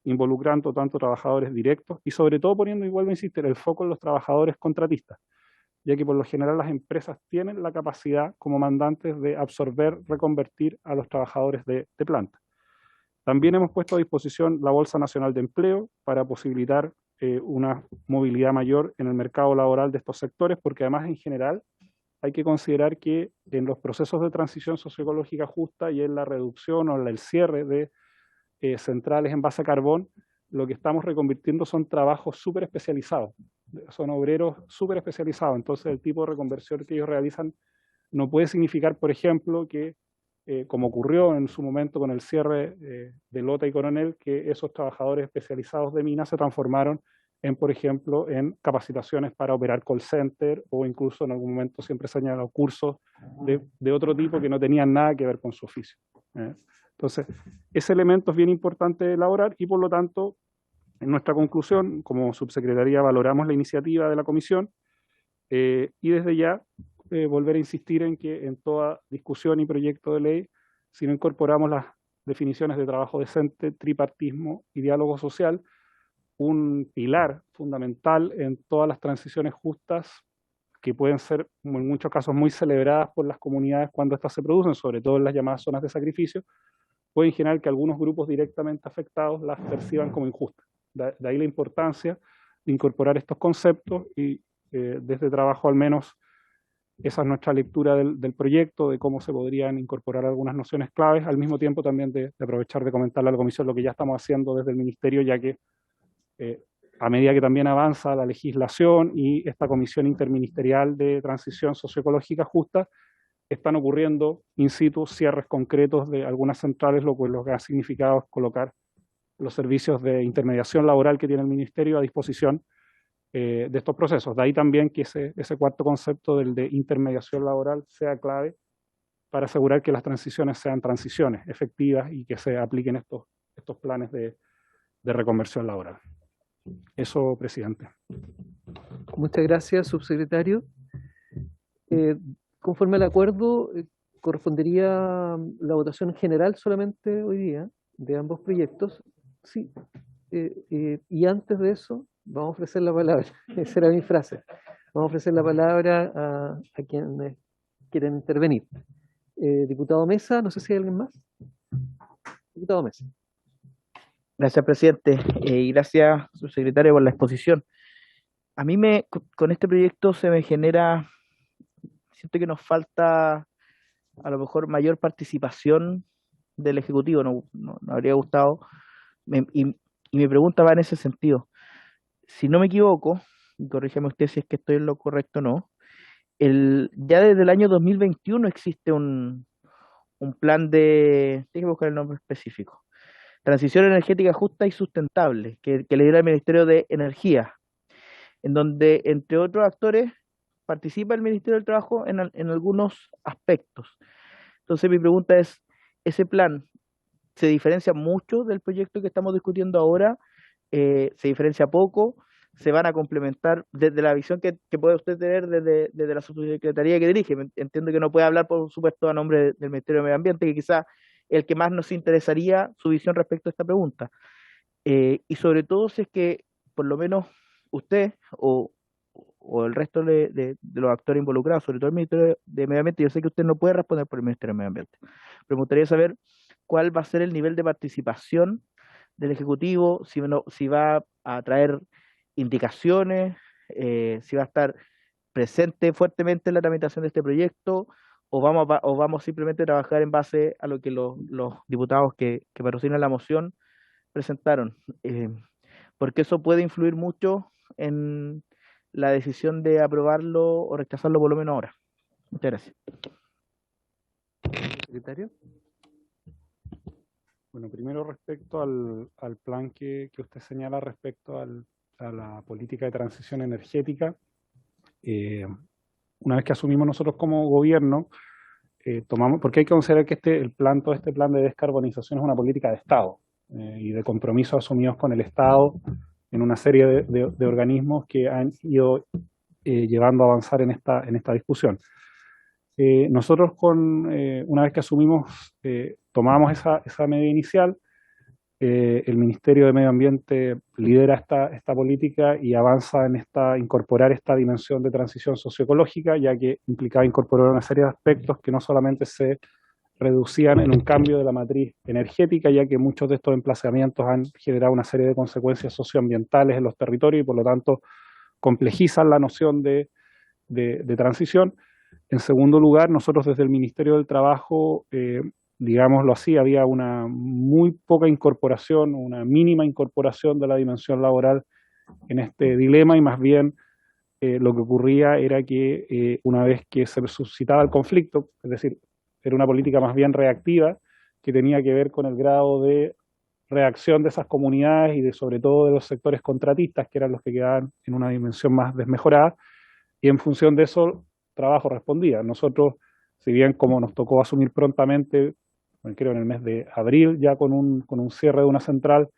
involucrando tanto trabajadores directos y sobre todo poniendo, y vuelvo a insistir, el foco en los trabajadores contratistas, ya que por lo general las empresas tienen la capacidad como mandantes de absorber, reconvertir a los trabajadores de planta. También hemos puesto a disposición la Bolsa Nacional de Empleo para posibilitar una movilidad mayor en el mercado laboral de estos sectores, porque además en general hay que considerar que en los procesos de transición socioecológica justa y en la reducción o en el cierre de centrales en base a carbón, lo que estamos reconvirtiendo son trabajos súper especializados, son obreros súper especializados. Entonces el tipo de reconversión que ellos realizan no puede significar, por ejemplo, que como ocurrió en su momento con el cierre de Lota y Coronel, que esos trabajadores especializados de minas se transformaron en, por ejemplo, en capacitaciones para operar call center, o incluso en algún momento siempre se añadieron cursos de otro tipo que no tenían nada que ver con su oficio. Entonces, ese elemento es bien importante de elaborar, y por lo tanto, en nuestra conclusión, como subsecretaría valoramos la iniciativa de la comisión, y desde ya volver a insistir en que en toda discusión y proyecto de ley, si no incorporamos las definiciones de trabajo decente, tripartismo y diálogo social, un pilar fundamental en todas las transiciones justas, que pueden ser en muchos casos muy celebradas por las comunidades cuando éstas se producen, sobre todo en las llamadas zonas de sacrificio, pueden generar que algunos grupos directamente afectados las perciban como injustas. De ahí la importancia de incorporar estos conceptos, y desde trabajo al menos esa es nuestra lectura del proyecto, de cómo se podrían incorporar algunas nociones claves, al mismo tiempo también de aprovechar de comentarle a la comisión lo que ya estamos haciendo desde el ministerio, ya que a medida que también avanza la legislación y esta comisión interministerial de transición socioecológica justa, están ocurriendo in situ cierres concretos de algunas centrales, lo que ha significado es colocar los servicios de intermediación laboral que tiene el ministerio a disposición de estos procesos. De ahí también que ese cuarto concepto del de intermediación laboral sea clave para asegurar que las transiciones sean transiciones efectivas y que se apliquen estos planes de reconversión laboral. Eso, presidente. Muchas gracias, subsecretario. Conforme al acuerdo, correspondería la votación general solamente hoy día de ambos proyectos. Sí. Y antes de eso, vamos a ofrecer la palabra. Esa era mi frase. Vamos a ofrecer la palabra a quienes quieren intervenir. Diputado Mesa, no sé si hay alguien más. Diputado Mesa. Gracias, presidente, y gracias, subsecretario, por la exposición. A mí con este proyecto se me genera, siento que nos falta a lo mejor mayor participación del Ejecutivo, no habría gustado, y mi pregunta va en ese sentido. Si no me equivoco, y corrígeme usted si es que estoy en lo correcto o no, ya desde el año 2021 existe un plan déjeme buscar el nombre específico, Transición Energética Justa y Sustentable, que lidera el Ministerio de Energía, en donde, entre otros actores, participa el Ministerio del Trabajo en algunos aspectos. Entonces, mi pregunta es, ¿ese plan se diferencia mucho del proyecto que estamos discutiendo ahora, se diferencia poco, se van a complementar desde la visión que puede usted tener desde la subsecretaría que dirige. Entiendo que no puede hablar, por supuesto, a nombre del Ministerio de Medio Ambiente, que quizá el que más nos interesaría su visión respecto a esta pregunta. Y sobre todo si es que por lo menos usted o el resto de los actores involucrados, sobre todo el Ministerio de Medio Ambiente, yo sé que usted no puede responder por el Ministerio de Medio Ambiente, pero me gustaría saber cuál va a ser el nivel de participación del Ejecutivo, si va a traer indicaciones, si va a estar presente fuertemente en la tramitación de este proyecto, o vamos simplemente a trabajar en base a lo que los diputados que patrocinan la moción presentaron, porque eso puede influir mucho en la decisión de aprobarlo o rechazarlo por lo menos ahora. Muchas gracias. Secretario. Bueno, primero respecto al plan que usted señala respecto a la política de transición energética, una vez que asumimos nosotros como gobierno, porque hay que considerar que todo este plan de descarbonización es una política de Estado y de compromisos asumidos con el Estado en una serie de organismos que han ido llevando a avanzar en esta discusión. Nosotros una vez que asumimos, tomamos esa medida inicial, el Ministerio de Medio Ambiente lidera esta política y avanza en incorporar esta dimensión de transición socioecológica, ya que implicaba incorporar una serie de aspectos que no solamente se reducían en un cambio de la matriz energética, ya que muchos de estos emplazamientos han generado una serie de consecuencias socioambientales en los territorios y por lo tanto complejizan la noción de transición. En segundo lugar, nosotros desde el Ministerio del Trabajo, digámoslo así, había una muy poca incorporación, una mínima incorporación de la dimensión laboral en este dilema y más bien lo que ocurría era que una vez que se suscitaba el conflicto, es decir, era una política más bien reactiva que tenía que ver con el grado de reacción de esas comunidades y sobre todo de los sectores contratistas, que eran los que quedaban en una dimensión más desmejorada, y en función de eso trabajo respondía. Nosotros, si bien como nos tocó asumir prontamente, creo en el mes de abril, ya con un cierre de una central,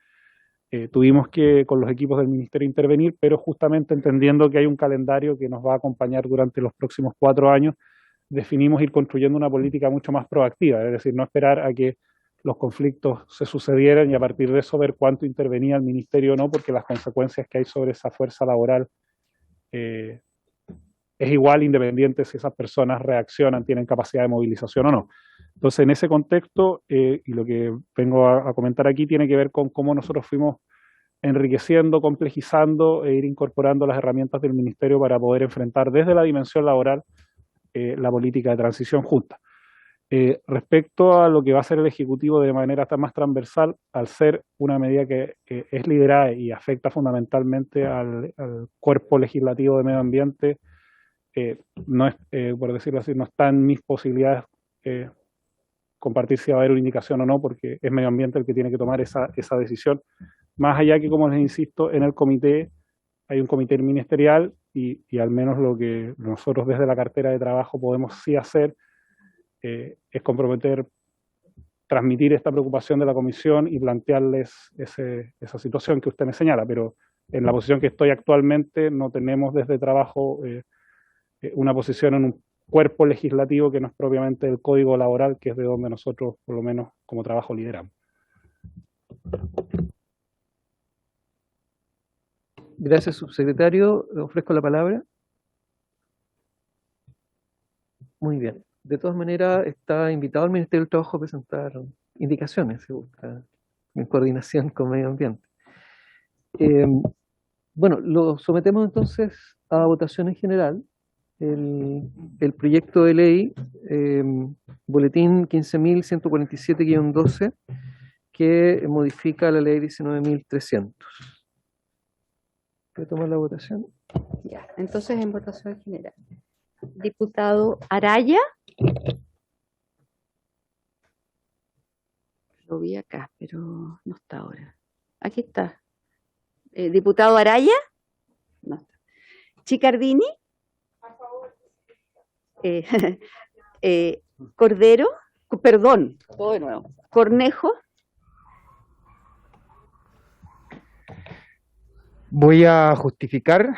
tuvimos que con los equipos del Ministerio intervenir, pero justamente entendiendo que hay un calendario que nos va a acompañar durante los próximos 4 años, definimos ir construyendo una política mucho más proactiva, es decir, no esperar a que los conflictos se sucedieran y a partir de eso ver cuánto intervenía el Ministerio o no, porque las consecuencias que hay sobre esa fuerza laboral es igual independiente si esas personas reaccionan, tienen capacidad de movilización o no. Entonces, en ese contexto, y lo que vengo a comentar aquí tiene que ver con cómo nosotros fuimos enriqueciendo, complejizando e ir incorporando las herramientas del Ministerio para poder enfrentar desde la dimensión laboral la política de transición justa. Respecto a lo que va a hacer el Ejecutivo de manera más transversal, al ser una medida que es liderada y afecta fundamentalmente al cuerpo legislativo de medio ambiente, no es, por decirlo así, no está en mis posibilidades compartir si va a haber una indicación o no, porque es medio ambiente el que tiene que tomar esa decisión. Más allá que, como les insisto, en el comité hay un comité ministerial y al menos lo que nosotros desde la cartera de trabajo podemos sí hacer es comprometer, transmitir esta preocupación de la comisión y plantearles esa situación que usted me señala, pero en la posición que estoy actualmente no tenemos desde trabajo una posición en un cuerpo legislativo que no es propiamente el Código Laboral, que es de donde nosotros, por lo menos, como trabajo lideramos. Gracias, subsecretario. Le ofrezco la palabra. Muy bien. De todas maneras, está invitado al Ministerio del Trabajo a presentar indicaciones, se busca, en coordinación con Medio Ambiente. Bueno, lo sometemos entonces a votación en general. El proyecto de ley, boletín 15.147-12, que modifica la ley 19.300. ¿Puede tomar la votación? Ya, entonces en votación general. Diputado Araya. Lo vi acá, pero no está ahora. Aquí está. Diputado Araya. No está. Chicardini. Cordero. Perdón, todo de nuevo. Cornejo. Voy a justificar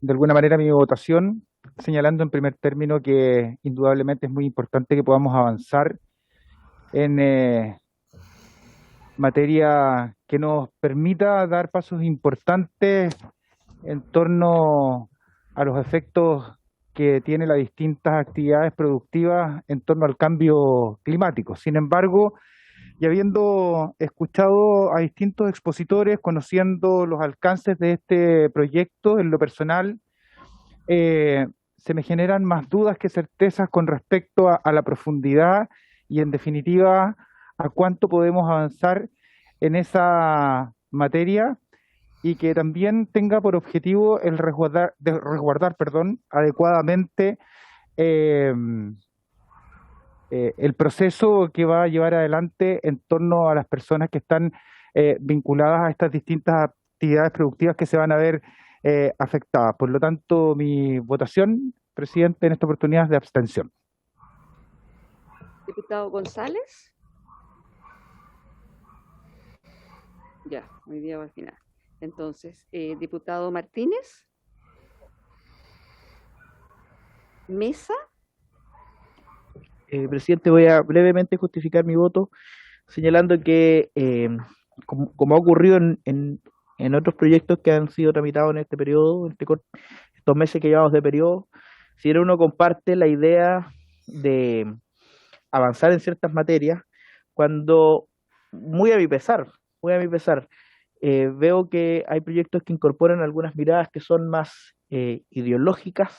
de alguna manera mi votación, señalando en primer término que indudablemente es muy importante que podamos avanzar en materia que nos permita dar pasos importantes en torno a los efectos que tienen las distintas actividades productivas en torno al cambio climático. Sin embargo, y habiendo escuchado a distintos expositores, conociendo los alcances de este proyecto, en lo personal, se me generan más dudas que certezas con respecto a la profundidad y, en definitiva, a cuánto podemos avanzar en esa materia y que también tenga por objetivo el resguardar adecuadamente el proceso que va a llevar adelante en torno a las personas que están vinculadas a estas distintas actividades productivas que se van a ver afectadas. Por lo tanto, mi votación, presidente, en esta oportunidad es de abstención. Diputado González. Ya, hoy día va al final. Entonces, diputado Martínez. Mesa. Presidente, voy a brevemente justificar mi voto, señalando que, como ha ocurrido en otros proyectos que han sido tramitados en este periodo, estos meses que llevamos de periodo, si uno comparte la idea de avanzar en ciertas materias, cuando, muy a mi pesar, veo que hay proyectos que incorporan algunas miradas que son más ideológicas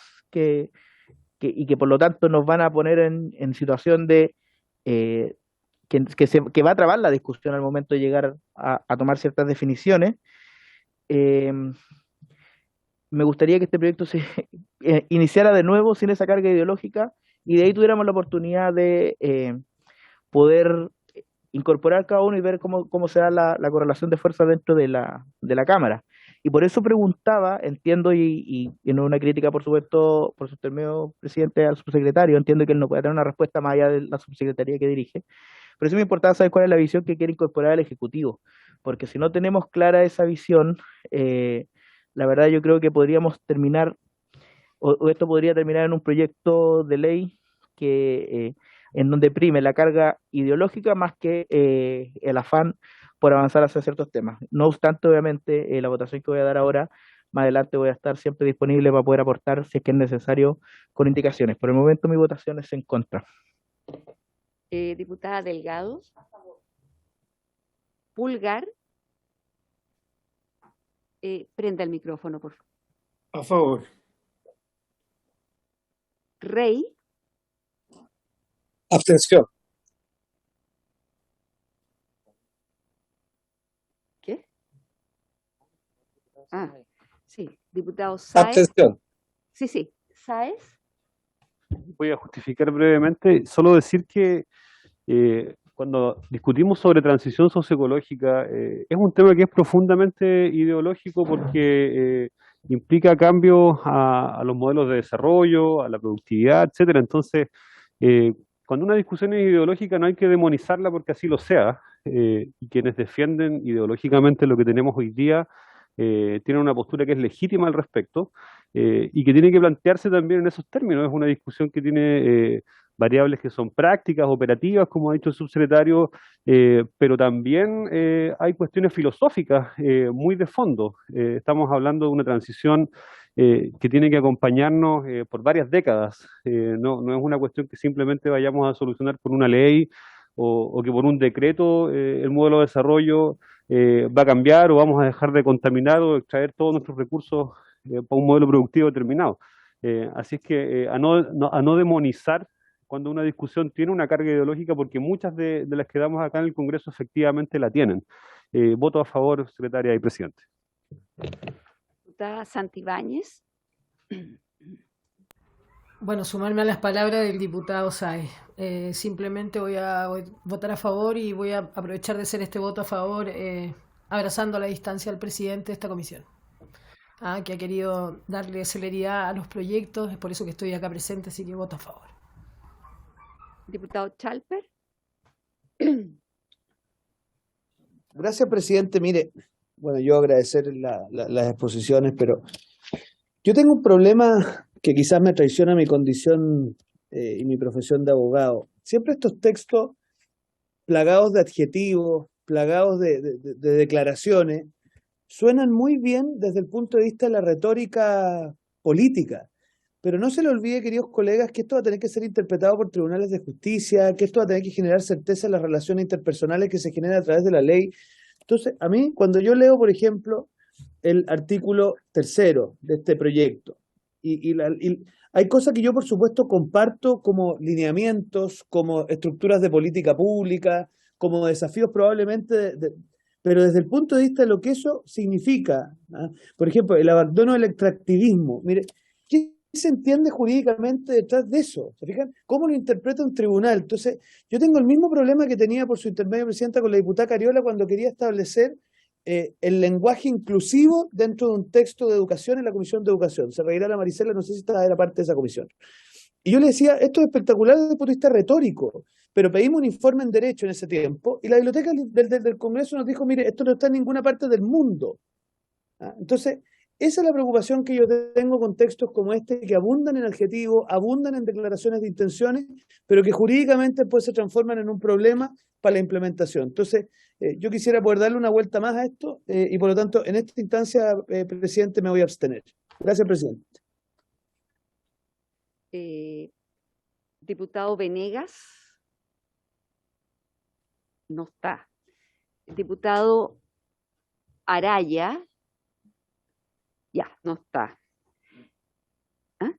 y que por lo tanto nos van a poner en situación de que va a trabar la discusión al momento de llegar a tomar ciertas definiciones. Me gustaría que este proyecto se iniciara de nuevo sin esa carga ideológica y de ahí tuviéramos la oportunidad de poder incorporar cada uno y ver cómo se da la correlación de fuerza dentro de la Cámara. Y por eso preguntaba, entiendo, y no es una crítica, por supuesto, por su intermedio, presidente, al subsecretario, entiendo que él no puede tener una respuesta más allá de la subsecretaría que dirige, pero sí me importaba saber cuál es la visión que quiere incorporar el Ejecutivo, porque si no tenemos clara esa visión, la verdad yo creo que podríamos terminar, o esto podría terminar en un proyecto de ley que en donde prime la carga ideológica más que el afán por avanzar hacia ciertos temas. No obstante, obviamente, la votación que voy a dar ahora, más adelante voy a estar siempre disponible para poder aportar, si es que es necesario, con indicaciones. Por el momento mi votación es en contra. Diputada Delgado. Pulgar. Prenda el micrófono, por favor. A favor. Rey. Abstención. ¿Qué? Ah, sí. Diputado Sáez. Abstención. Sí. Sáez. Voy a justificar brevemente, solo decir que cuando discutimos sobre transición socioecológica, es un tema que es profundamente ideológico porque implica cambios a los modelos de desarrollo, a la productividad, etcétera. Entonces, cuando una discusión es ideológica no hay que demonizarla porque así lo sea, y quienes defienden ideológicamente lo que tenemos hoy día tienen una postura que es legítima al respecto y que tiene que plantearse también en esos términos. Es una discusión que tiene variables que son prácticas, operativas, como ha dicho el subsecretario, pero también hay cuestiones filosóficas muy de fondo. Estamos hablando de una transición que tiene que acompañarnos por varias décadas. No es una cuestión que simplemente vayamos a solucionar por una ley o que por un decreto el modelo de desarrollo va a cambiar o vamos a dejar de contaminar o extraer todos nuestros recursos para un modelo productivo determinado. Así es que a no demonizar cuando una discusión tiene una carga ideológica, porque muchas de las que damos acá en el Congreso efectivamente la tienen. Voto a favor, secretaria y presidente. Diputada Santibáñez. Bueno, sumarme a las palabras del diputado Sáez. Simplemente voy a votar a favor y voy a aprovechar de hacer este voto a favor, abrazando a la distancia al presidente de esta comisión, que ha querido darle celeridad a los proyectos. Es por eso que estoy acá presente, así que voto a favor. Diputado Chalper. Gracias, presidente. Mire, bueno, yo agradecer las exposiciones, pero yo tengo un problema que quizás me traiciona mi condición y mi profesión de abogado. Siempre estos textos plagados de adjetivos, plagados de declaraciones, suenan muy bien desde el punto de vista de la retórica política. Pero no se le olvide, queridos colegas, que esto va a tener que ser interpretado por tribunales de justicia, que esto va a tener que generar certeza en las relaciones interpersonales que se generan a través de la ley. Entonces, a mí, cuando yo leo, por ejemplo, el artículo 3º de este proyecto, y hay cosas que yo, por supuesto, comparto como lineamientos, como estructuras de política pública, como desafíos probablemente, pero desde el punto de vista de lo que eso significa, ¿ah? Por ejemplo, el abandono del extractivismo. Mire, ¿qué se entiende jurídicamente detrás de eso? ¿Se fijan? ¿Cómo lo interpreta un tribunal? Entonces, yo tengo el mismo problema que tenía por su intermedio, Presidenta, con la diputada Cariola cuando quería establecer el lenguaje inclusivo dentro de un texto de educación en la Comisión de Educación. Se reirá la Maricela, no sé si era parte de esa comisión. Y yo le decía, esto es espectacular desde el punto de vista retórico, pero pedimos un informe en derecho en ese tiempo, y la biblioteca del Congreso nos dijo, mire, esto no está en ninguna parte del mundo. ¿Ah? Entonces, esa es la preocupación que yo tengo con textos como este, que abundan en adjetivos, abundan en declaraciones de intenciones, pero que jurídicamente después se transforman en un problema para la implementación. Entonces, yo quisiera poder darle una vuelta más a esto, y por lo tanto, en esta instancia, presidente, me voy a abstener. Gracias, presidente. Diputado Venegas. No está. Diputado Araya. Ya, no está. ¿Ah?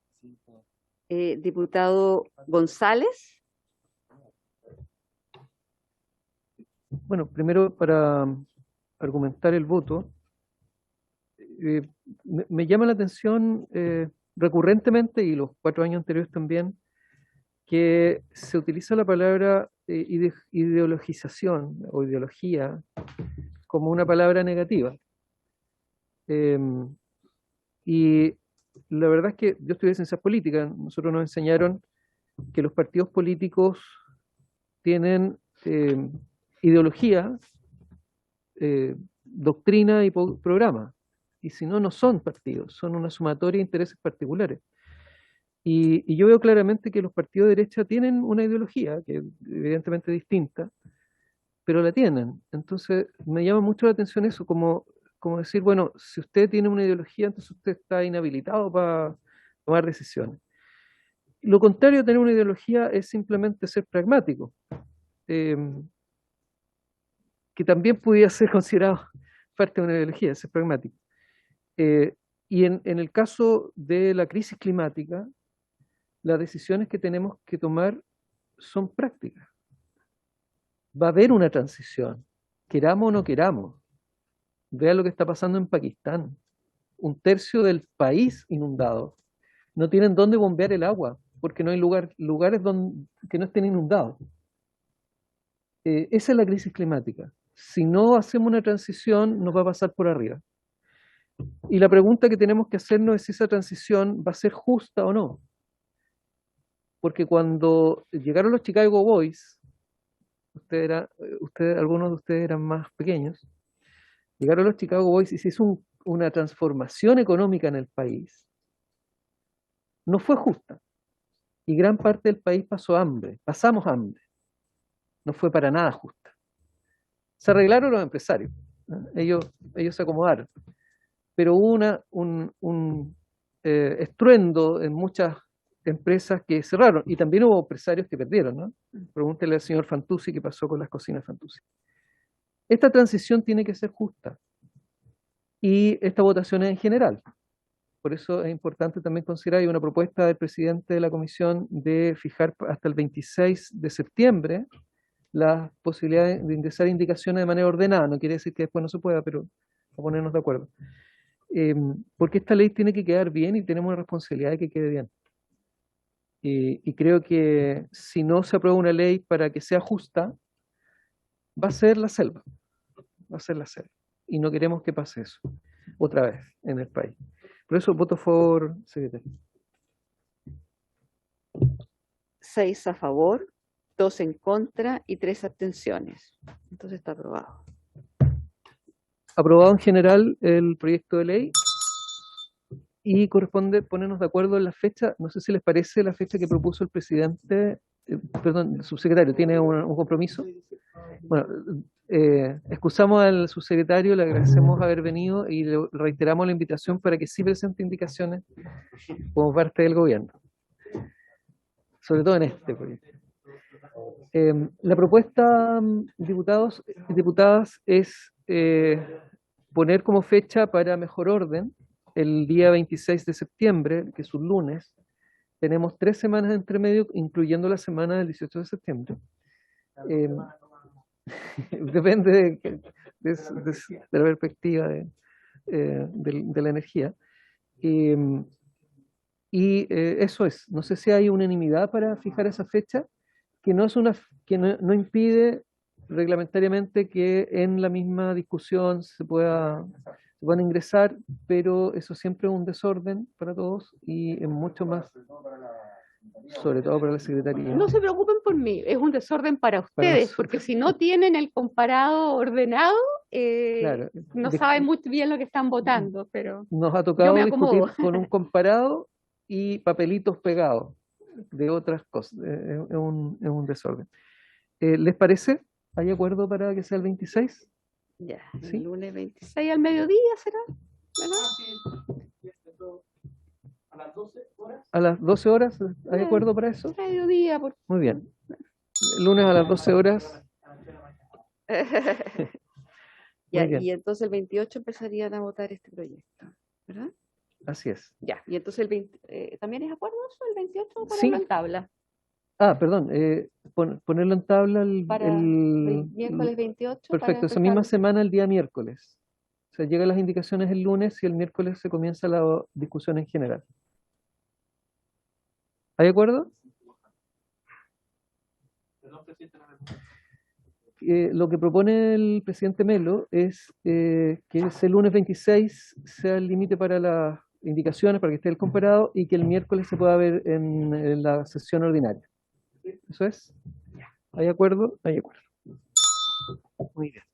Diputado González. Bueno, primero para argumentar el voto, me llama la atención recurrentemente, y los 4 años anteriores también, que se utiliza la palabra ideologización o ideología como una palabra negativa. Y la verdad es que yo estudié ciencias políticas, nosotros nos enseñaron que los partidos políticos tienen ideología, doctrina y programa, y si no, no son partidos, son una sumatoria de intereses particulares. Y yo veo claramente que los partidos de derecha tienen una ideología, que es evidentemente distinta, pero la tienen. Entonces me llama mucho la atención eso, como decir, bueno, si usted tiene una ideología, entonces usted está inhabilitado para tomar decisiones. Lo contrario de tener una ideología es simplemente ser pragmático, que también pudiera ser considerado parte de una ideología, ser pragmático. Y en el caso de la crisis climática, las decisiones que tenemos que tomar son prácticas. Va a haber una transición, queramos o no queramos. Vea lo que está pasando en Pakistán. 1/3 del país inundado. No tienen dónde bombear el agua, porque no hay lugares que no estén inundados. Esa es la crisis climática. Si no hacemos una transición, nos va a pasar por arriba. Y la pregunta que tenemos que hacernos es si esa transición va a ser justa o no. Porque cuando llegaron los Chicago Boys, algunos de ustedes eran más pequeños, llegaron los Chicago Boys y se hizo una transformación económica en el país. No fue justa. Y gran parte del país pasó hambre, pasamos hambre. No fue para nada justa. Se arreglaron los empresarios, ¿no? Ellos se acomodaron. Pero hubo un estruendo en muchas empresas que cerraron, y también hubo empresarios que perdieron, ¿no? Pregúntele al señor Fantuzzi qué pasó con las cocinas Fantuzzi. Esta transición tiene que ser justa, y esta votación es en general. Por eso es importante también considerar, hay una propuesta del presidente de la comisión de fijar hasta el 26 de septiembre las posibilidades de ingresar indicaciones de manera ordenada. No quiere decir que después no se pueda, pero a ponernos de acuerdo. Porque esta ley tiene que quedar bien y tenemos la responsabilidad de que quede bien. Y creo que si no se aprueba una ley para que sea justa, va a ser la selva. Va a ser la selva. Y no queremos que pase eso otra vez en el país. Por eso voto a favor, secretario. 6 a favor, 2 en contra y 3 abstenciones. Entonces está aprobado. aprobado en general el proyecto de ley y corresponde ponernos de acuerdo en la fecha. No sé si les parece la fecha que propuso el presidente, perdón, el subsecretario, ¿tiene un compromiso? Bueno, excusamos al subsecretario, le agradecemos haber venido y le reiteramos la invitación para que sí presente indicaciones como parte del gobierno, sobre todo en este proyecto. La propuesta, diputados y diputadas, es poner como fecha para mejor orden el día 26 de septiembre, que es un lunes. Tenemos 3 semanas entre medio, incluyendo la semana del 18 de septiembre. Depende de la perspectiva de la energía. Eso es. No sé si hay unanimidad para fijar esa fecha, que no impide reglamentariamente que en la misma discusión se puedan ingresar, pero eso siempre es un desorden para todos y es mucho más, sobre todo para la Secretaría. No se preocupen por mí, es un desorden para ustedes, porque si no tienen el comparado ordenado, claro, no saben muy bien lo que están votando, pero nos ha tocado me discutir acomodo. con un comparado y papelitos pegados de otras cosas. Es un desorden. ¿Les parece? ¿Hay acuerdo para que sea el 26? Ya, ¿Sí? el lunes 26 al mediodía será, ¿verdad? ¿A las 12 horas? ¿Hay acuerdo para eso? Mediodía, por Muy bien. El lunes a las 12 horas. Ya, bien. y entonces el 28 empezarían a votar este proyecto, ¿verdad? Así es. Ya, y entonces el 20, ¿también es acuerdo eso? ¿El 28 ponerlo Sí. en tabla? Perdón, ponerlo en tabla Para el miércoles 28. Perfecto, para esa misma empezar. semana, el día miércoles. O sea, llegan las indicaciones el lunes y el miércoles se comienza la discusión en general. ¿Hay acuerdo? Lo que propone el presidente Melo es que ese lunes 26 sea el límite para las indicaciones, para que esté el comparado, y que el miércoles se pueda ver en la sesión ordinaria. ¿Eso es? ¿Hay acuerdo? Hay acuerdo. Muy bien.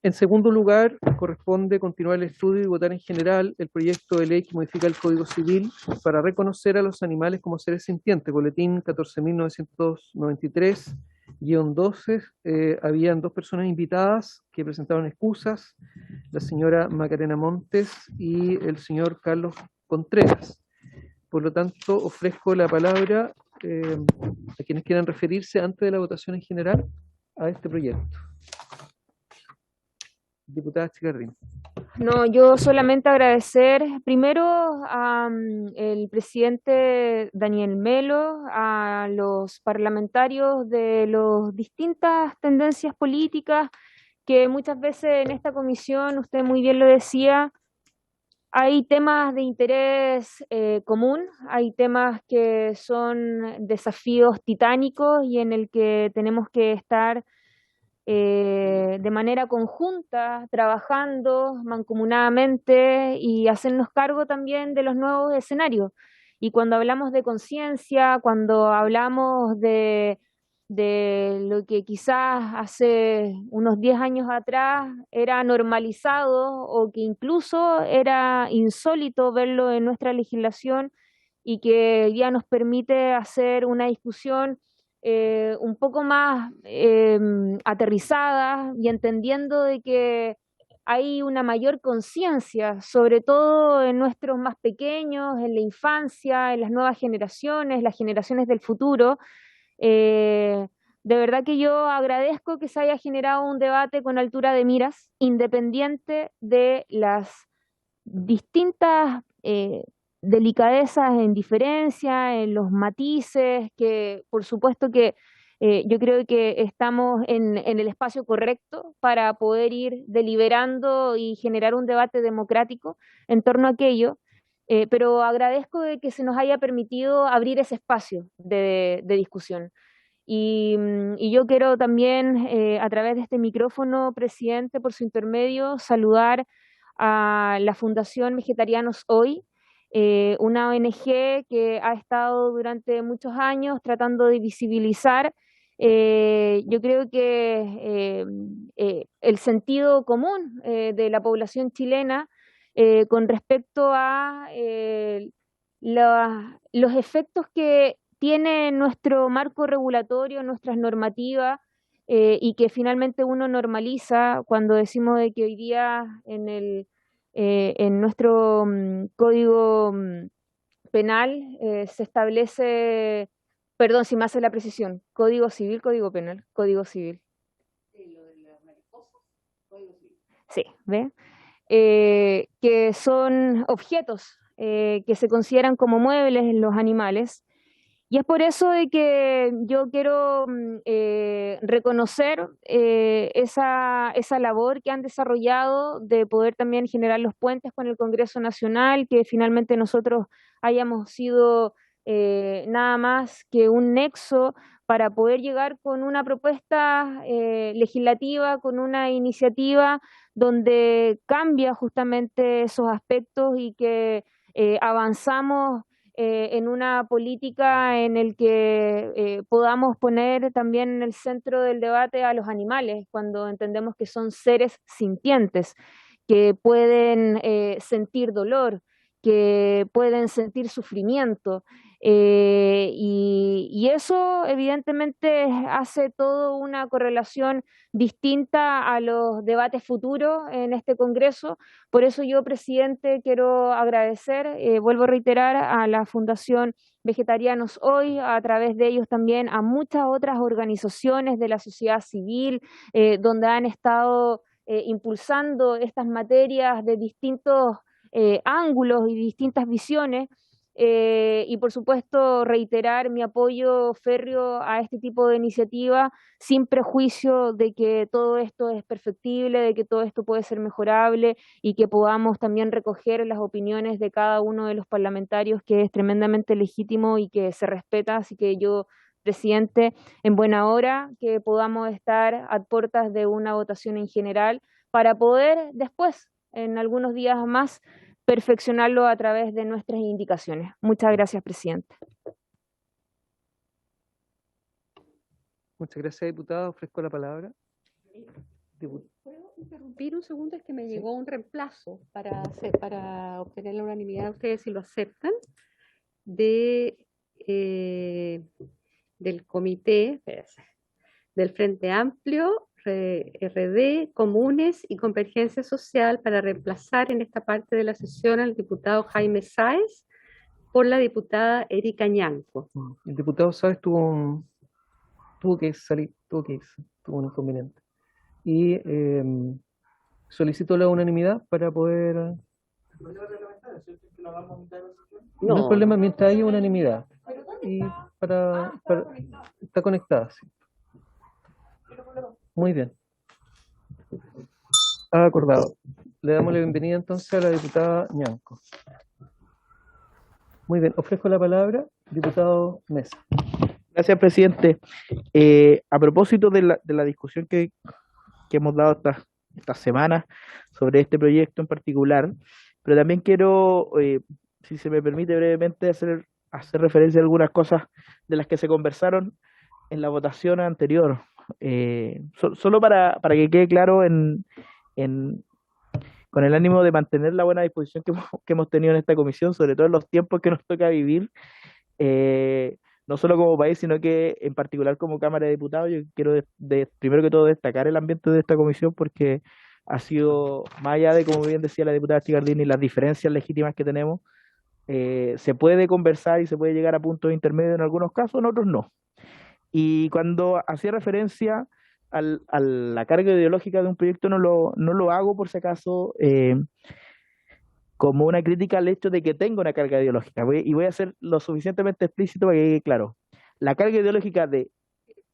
En segundo lugar, corresponde continuar el estudio y votar en general el proyecto de ley que modifica el Código Civil para reconocer a los animales como seres sintientes. Boletín 14.993-12. Habían 2 personas invitadas que presentaron excusas, la señora Macarena Montes y el señor Carlos Contreras. Por lo tanto, ofrezco la palabra a quienes quieran referirse antes de la votación en general a este proyecto. Diputada Chicardín. No, yo solamente agradecer primero al presidente Daniel Melo, a los parlamentarios de las distintas tendencias políticas, que muchas veces en esta comisión, usted muy bien lo decía, hay temas de interés común, hay temas que son desafíos titánicos y en el que tenemos que estar de manera conjunta, trabajando mancomunadamente y hacernos cargo también de los nuevos escenarios. Y cuando hablamos de conciencia, cuando hablamos de lo que quizás hace unos 10 años atrás era normalizado o que incluso era insólito verlo en nuestra legislación y que ya nos permite hacer una discusión un poco más aterrizada y entendiendo de que hay una mayor conciencia, sobre todo en nuestros más pequeños, en la infancia, en las nuevas generaciones, las generaciones del futuro. De verdad que yo agradezco que se haya generado un debate con altura de miras, independiente de las distintas delicadezas en diferencia, en los matices, que por supuesto que yo creo que estamos en el espacio correcto para poder ir deliberando y generar un debate democrático en torno a aquello, pero agradezco de que se nos haya permitido abrir ese espacio de discusión. Y yo quiero también, a través de este micrófono, presidente, por su intermedio, saludar a la Fundación Vegetarianos Hoy, una ONG que ha estado durante muchos años tratando de visibilizar Yo creo que el sentido común de la población chilena con respecto a los efectos que tiene nuestro marco regulatorio, nuestras normativas, y que finalmente uno normaliza cuando decimos de que hoy día en nuestro código penal se establece, perdón si me hace la precisión, código civil, código penal, código civil. Sí, ¿ve? Que son objetos que se consideran como muebles en los animales. Y es por eso de que yo quiero reconocer esa labor que han desarrollado de poder también generar los puentes con el Congreso Nacional, que finalmente nosotros hayamos sido nada más que un nexo para poder llegar con una propuesta legislativa, con una iniciativa donde cambia justamente esos aspectos y que avanzamos en una política en el que podamos poner también en el centro del debate a los animales, cuando entendemos que son seres sintientes, que pueden sentir dolor, que pueden sentir sufrimiento. Y eso evidentemente hace toda una correlación distinta a los debates futuros en este Congreso. Por eso yo, presidente, quiero agradecer, vuelvo a reiterar, a la Fundación Vegetarianos Hoy, a través de ellos también a muchas otras organizaciones de la sociedad civil, donde han estado impulsando estas materias de distintos ángulos y distintas visiones. Y por supuesto reiterar mi apoyo férreo a este tipo de iniciativa sin prejuicio de que todo esto es perfectible, de que todo esto puede ser mejorable y que podamos también recoger las opiniones de cada uno de los parlamentarios, que es tremendamente legítimo y que se respeta. Así que yo, presidente, en buena hora que podamos estar a puertas de una votación en general para poder después, en algunos días más, perfeccionarlo a través de nuestras indicaciones. Muchas gracias, presidente. Muchas gracias, diputada. Ofrezco la palabra. ¿Puedo interrumpir un segundo? Es que me llegó un reemplazo para obtener la unanimidad, ustedes si lo aceptan, del comité, del Frente Amplio, RD, Comunes y Convergencia Social, para reemplazar en esta parte de la sesión al diputado Jaime Sáez por la diputada Erika Ñanco. El diputado Sáez tuvo que salir, tuvo un inconveniente. Y solicitó la unanimidad para poder... No hay problema mientras haya unanimidad. Y está conectada, sí. Muy bien. Acordado. Le damos la bienvenida entonces a la diputada Ñanco. Muy bien, ofrezco la palabra, diputado Mesa. Gracias, presidente. A propósito de la discusión que hemos dado esta semana sobre este proyecto en particular, pero también quiero, si se me permite brevemente, hacer referencia a algunas cosas de las que se conversaron en la votación anterior. Solo para que quede claro con el ánimo de mantener la buena disposición que hemos tenido en esta comisión, sobre todo en los tiempos que nos toca vivir, no solo como país, sino que en particular como Cámara de Diputados. Yo quiero primero que todo destacar el ambiente de esta comisión, porque ha sido, más allá de, como bien decía la diputada Chicardini, las diferencias legítimas que tenemos, se puede conversar y se puede llegar a puntos intermedios en algunos casos, en otros no. Y cuando hacía referencia a la carga ideológica de un proyecto, no lo hago por si acaso como una crítica al hecho de que tenga una carga ideológica. Voy a ser lo suficientemente explícito para que quede claro. La carga ideológica de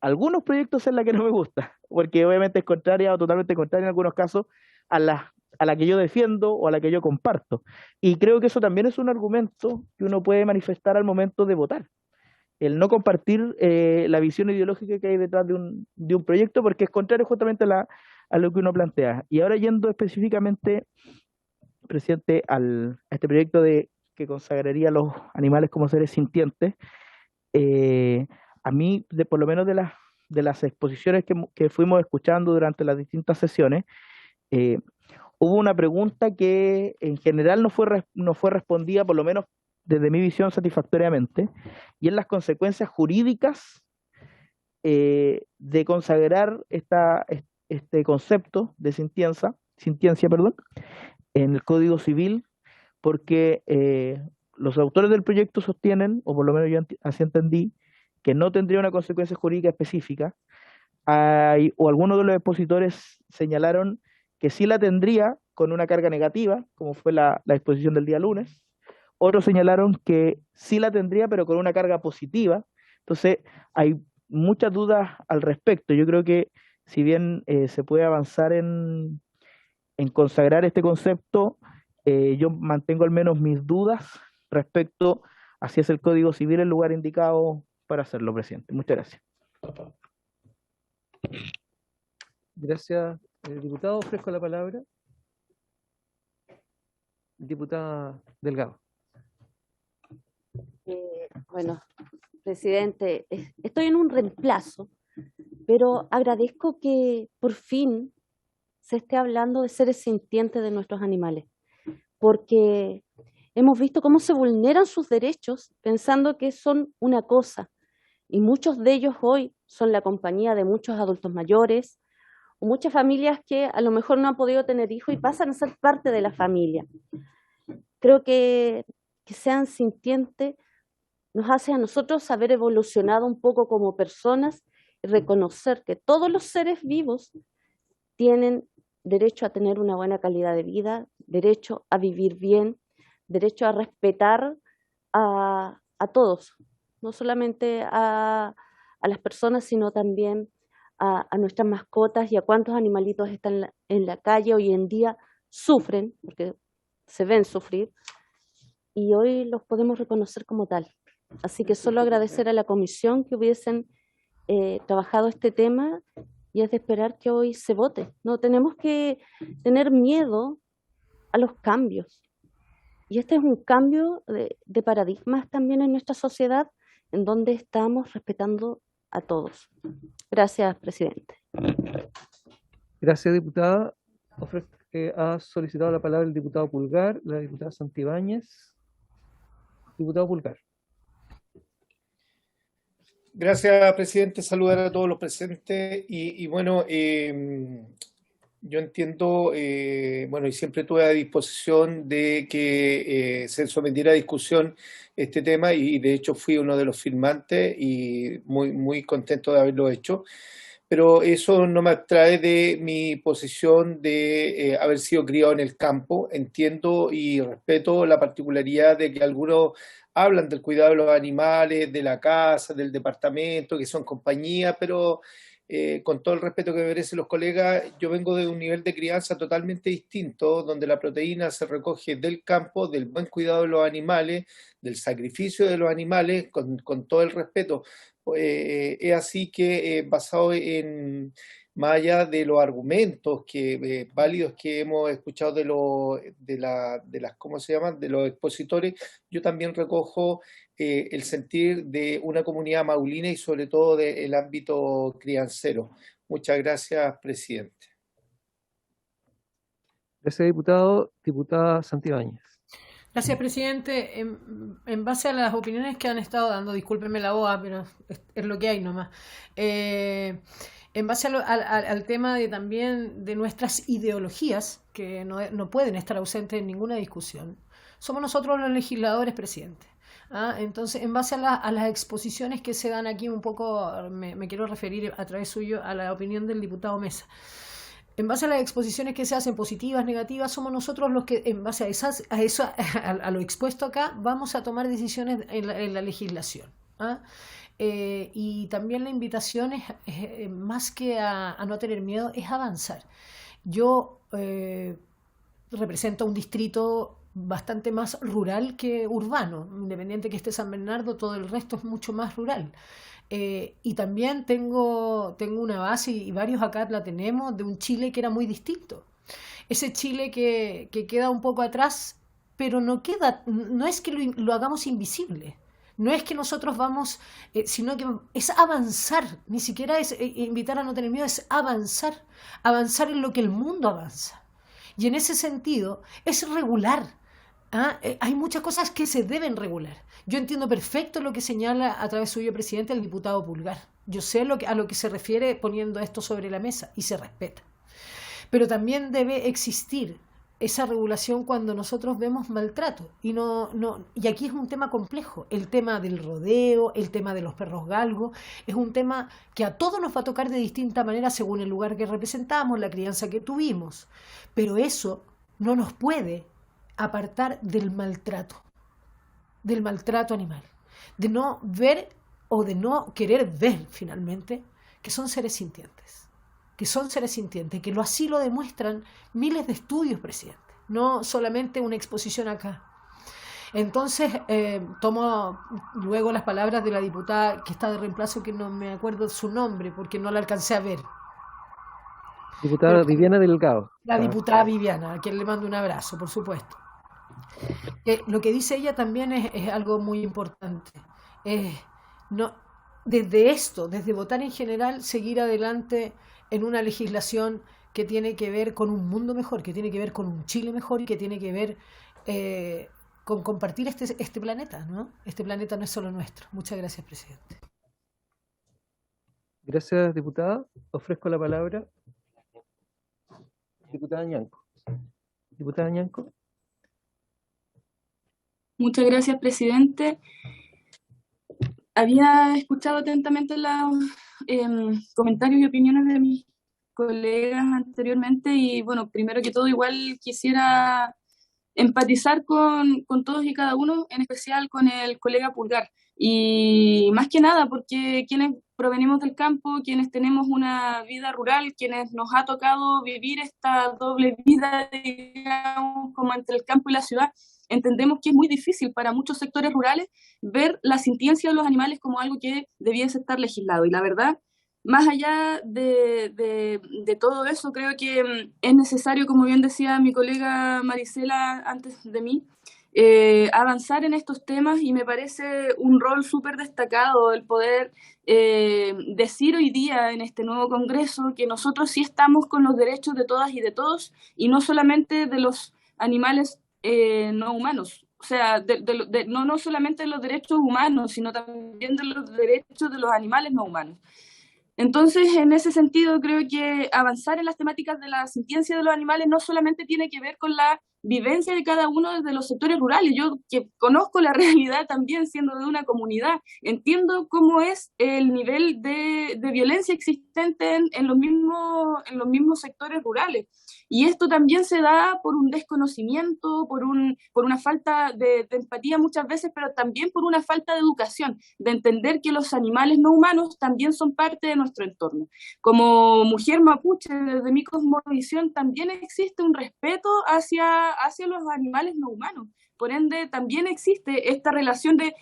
algunos proyectos es la que no me gusta, porque obviamente es contraria o totalmente contraria en algunos casos a la que yo defiendo o a la que yo comparto. Y creo que eso también es un argumento que uno puede manifestar al momento de votar. El no compartir la visión ideológica que hay detrás de un proyecto, porque es contrario justamente a lo que uno plantea. Y ahora yendo específicamente, presidente, a este proyecto que consagraría a los animales como seres sintientes, a mí, por lo menos de de las exposiciones que fuimos escuchando durante las distintas sesiones, hubo una pregunta que en general no fue respondida, por lo menos desde mi visión, satisfactoriamente, y es las consecuencias jurídicas de consagrar este concepto de sintiencia, en el Código Civil, porque los autores del proyecto sostienen, o por lo menos yo así entendí, que no tendría una consecuencia jurídica específica, o algunos de los expositores señalaron que sí la tendría con una carga negativa, como fue la exposición del día lunes. Otros señalaron que sí la tendría, pero con una carga positiva. Entonces, hay muchas dudas al respecto. Yo creo que si bien se puede avanzar en consagrar este concepto, yo mantengo al menos mis dudas respecto a si es el Código Civil el lugar indicado para hacerlo, presidente. Muchas gracias. Gracias, diputado. Ofrezco la palabra. Diputada Delgado. Bueno, presidente, estoy en un reemplazo, pero agradezco que por fin se esté hablando de seres sintientes de nuestros animales, porque hemos visto cómo se vulneran sus derechos pensando que son una cosa, y muchos de ellos hoy son la compañía de muchos adultos mayores, o muchas familias que a lo mejor no han podido tener hijos y pasan a ser parte de la familia. Creo que sean sintientes nos hace a nosotros haber evolucionado un poco como personas y reconocer que todos los seres vivos tienen derecho a tener una buena calidad de vida, derecho a vivir bien, derecho a respetar a todos, no solamente a las personas, sino también a nuestras mascotas y a cuántos animalitos están en la calle hoy en día sufren, porque se ven sufrir, y hoy los podemos reconocer como tal. Así que solo agradecer a la comisión que hubiesen trabajado este tema, y es de esperar que hoy se vote. No tenemos que tener miedo a los cambios. Y este es un cambio de paradigmas también en nuestra sociedad, en donde estamos respetando a todos. Gracias, presidente. Gracias, diputada. Ha solicitado la palabra el diputado Pulgar, la diputada Santibáñez. Diputado Pulgar. Gracias, presidente. Saludar a todos los presentes. Y bueno, yo entiendo, bueno, y siempre tuve a disposición de que se sometiera a discusión este tema, y de hecho fui uno de los firmantes y muy contento de haberlo hecho. Pero eso no me abstrae de mi posición de haber sido criado en el campo. Entiendo y respeto la particularidad de que algunos hablan del cuidado de los animales, de la casa, del departamento, que son compañía, pero con todo el respeto que merecen los colegas, yo vengo de un nivel de crianza totalmente distinto, donde la proteína se recoge del campo, del buen cuidado de los animales, del sacrificio de los animales, con todo el respeto. Es así que basado en, más allá de los argumentos válidos que hemos escuchado de las ¿cómo se llaman?, de los expositores, yo también recojo el sentir de una comunidad maulina y sobre todo del ámbito criancero. Muchas gracias, presidente. Gracias, diputado. Diputada Santibáñez. Gracias, presidente. En base a las opiniones que han estado dando, discúlpenme la boa, pero es lo que hay nomás. En base al tema también de nuestras ideologías, que no pueden estar ausentes en ninguna discusión, somos nosotros los legisladores, presidente. Entonces, en base a las exposiciones que se dan aquí, un poco me quiero referir a través suyo a la opinión del diputado Mesa. En base a las exposiciones que se hacen, positivas, negativas, somos nosotros los que, en base a lo expuesto acá, vamos a tomar decisiones en la legislación. Y también la invitación es más que a no tener miedo, es avanzar. Yo represento un distrito bastante más rural que urbano, independiente que esté San Bernardo, todo el resto es mucho más rural. Y también tengo una base, y varios acá la tenemos, de un Chile que era muy distinto. Ese Chile que queda un poco atrás, pero no es que lo hagamos invisible. No es que nosotros vamos, sino que es avanzar, ni siquiera es invitar a no tener miedo, es avanzar en lo que el mundo avanza. Y en ese sentido es regular. Hay muchas cosas que se deben regular. Yo entiendo perfecto lo que señala a través suyo, presidente, el diputado Pulgar. Yo sé a lo que se refiere poniendo esto sobre la mesa y se respeta. Pero también debe existir esa regulación cuando nosotros vemos maltrato. Y aquí es un tema complejo. El tema del rodeo, el tema de los perros galgos, es un tema que a todos nos va a tocar de distinta manera según el lugar que representamos, la crianza que tuvimos. Pero eso no nos puede apartar del maltrato animal, de no ver o de no querer ver finalmente que son seres sintientes, que así lo demuestran miles de estudios, presidente, no solamente una exposición acá. Entonces, tomo luego las palabras de la diputada que está de reemplazo, que no me acuerdo su nombre porque no la alcancé a ver. Diputada Viviana Delgado. La diputada Viviana, a quien le mando un abrazo, por supuesto. Lo que dice ella también es algo muy importante. Desde votar en general, seguir adelante en una legislación que tiene que ver con un mundo mejor, que tiene que ver con un Chile mejor y que tiene que ver con compartir este planeta, ¿no? Este planeta no es solo nuestro. Muchas gracias, presidente. Gracias, diputada. Ofrezco la palabra. Diputada Ñanco. Diputada Ñanco. Muchas gracias, presidente. Había escuchado atentamente los comentarios y opiniones de mis colegas anteriormente y, bueno, primero que todo, igual quisiera empatizar con todos y cada uno, en especial con el colega Pulgar. Y más que nada porque quienes provenimos del campo, quienes tenemos una vida rural, quienes nos ha tocado vivir esta doble vida, digamos, como entre el campo y la ciudad, entendemos que es muy difícil para muchos sectores rurales ver la sintiencia de los animales como algo que debiese estar legislado. Y la verdad, más allá de todo eso, creo que es necesario, como bien decía mi colega Marisela antes de mí, avanzar en estos temas, y me parece un rol súper destacado el poder decir hoy día en este nuevo Congreso que nosotros sí estamos con los derechos de todas y de todos, y no solamente de los animales no humanos, o sea, no solamente de los derechos humanos, sino también de los derechos de los animales no humanos. Entonces, en ese sentido, creo que avanzar en las temáticas de la sintiencia de los animales no solamente tiene que ver con la vivencia de cada uno desde los sectores rurales. Yo, que conozco la realidad también siendo de una comunidad, entiendo cómo es el nivel de violencia existente en los mismos sectores rurales. Y esto también se da por un desconocimiento, por una falta de empatía muchas veces, pero también por una falta de educación, de entender que los animales no humanos también son parte de nuestro entorno. Como mujer mapuche, desde mi cosmovisión, también existe un respeto hacia los animales no humanos. Por ende, también existe esta relación de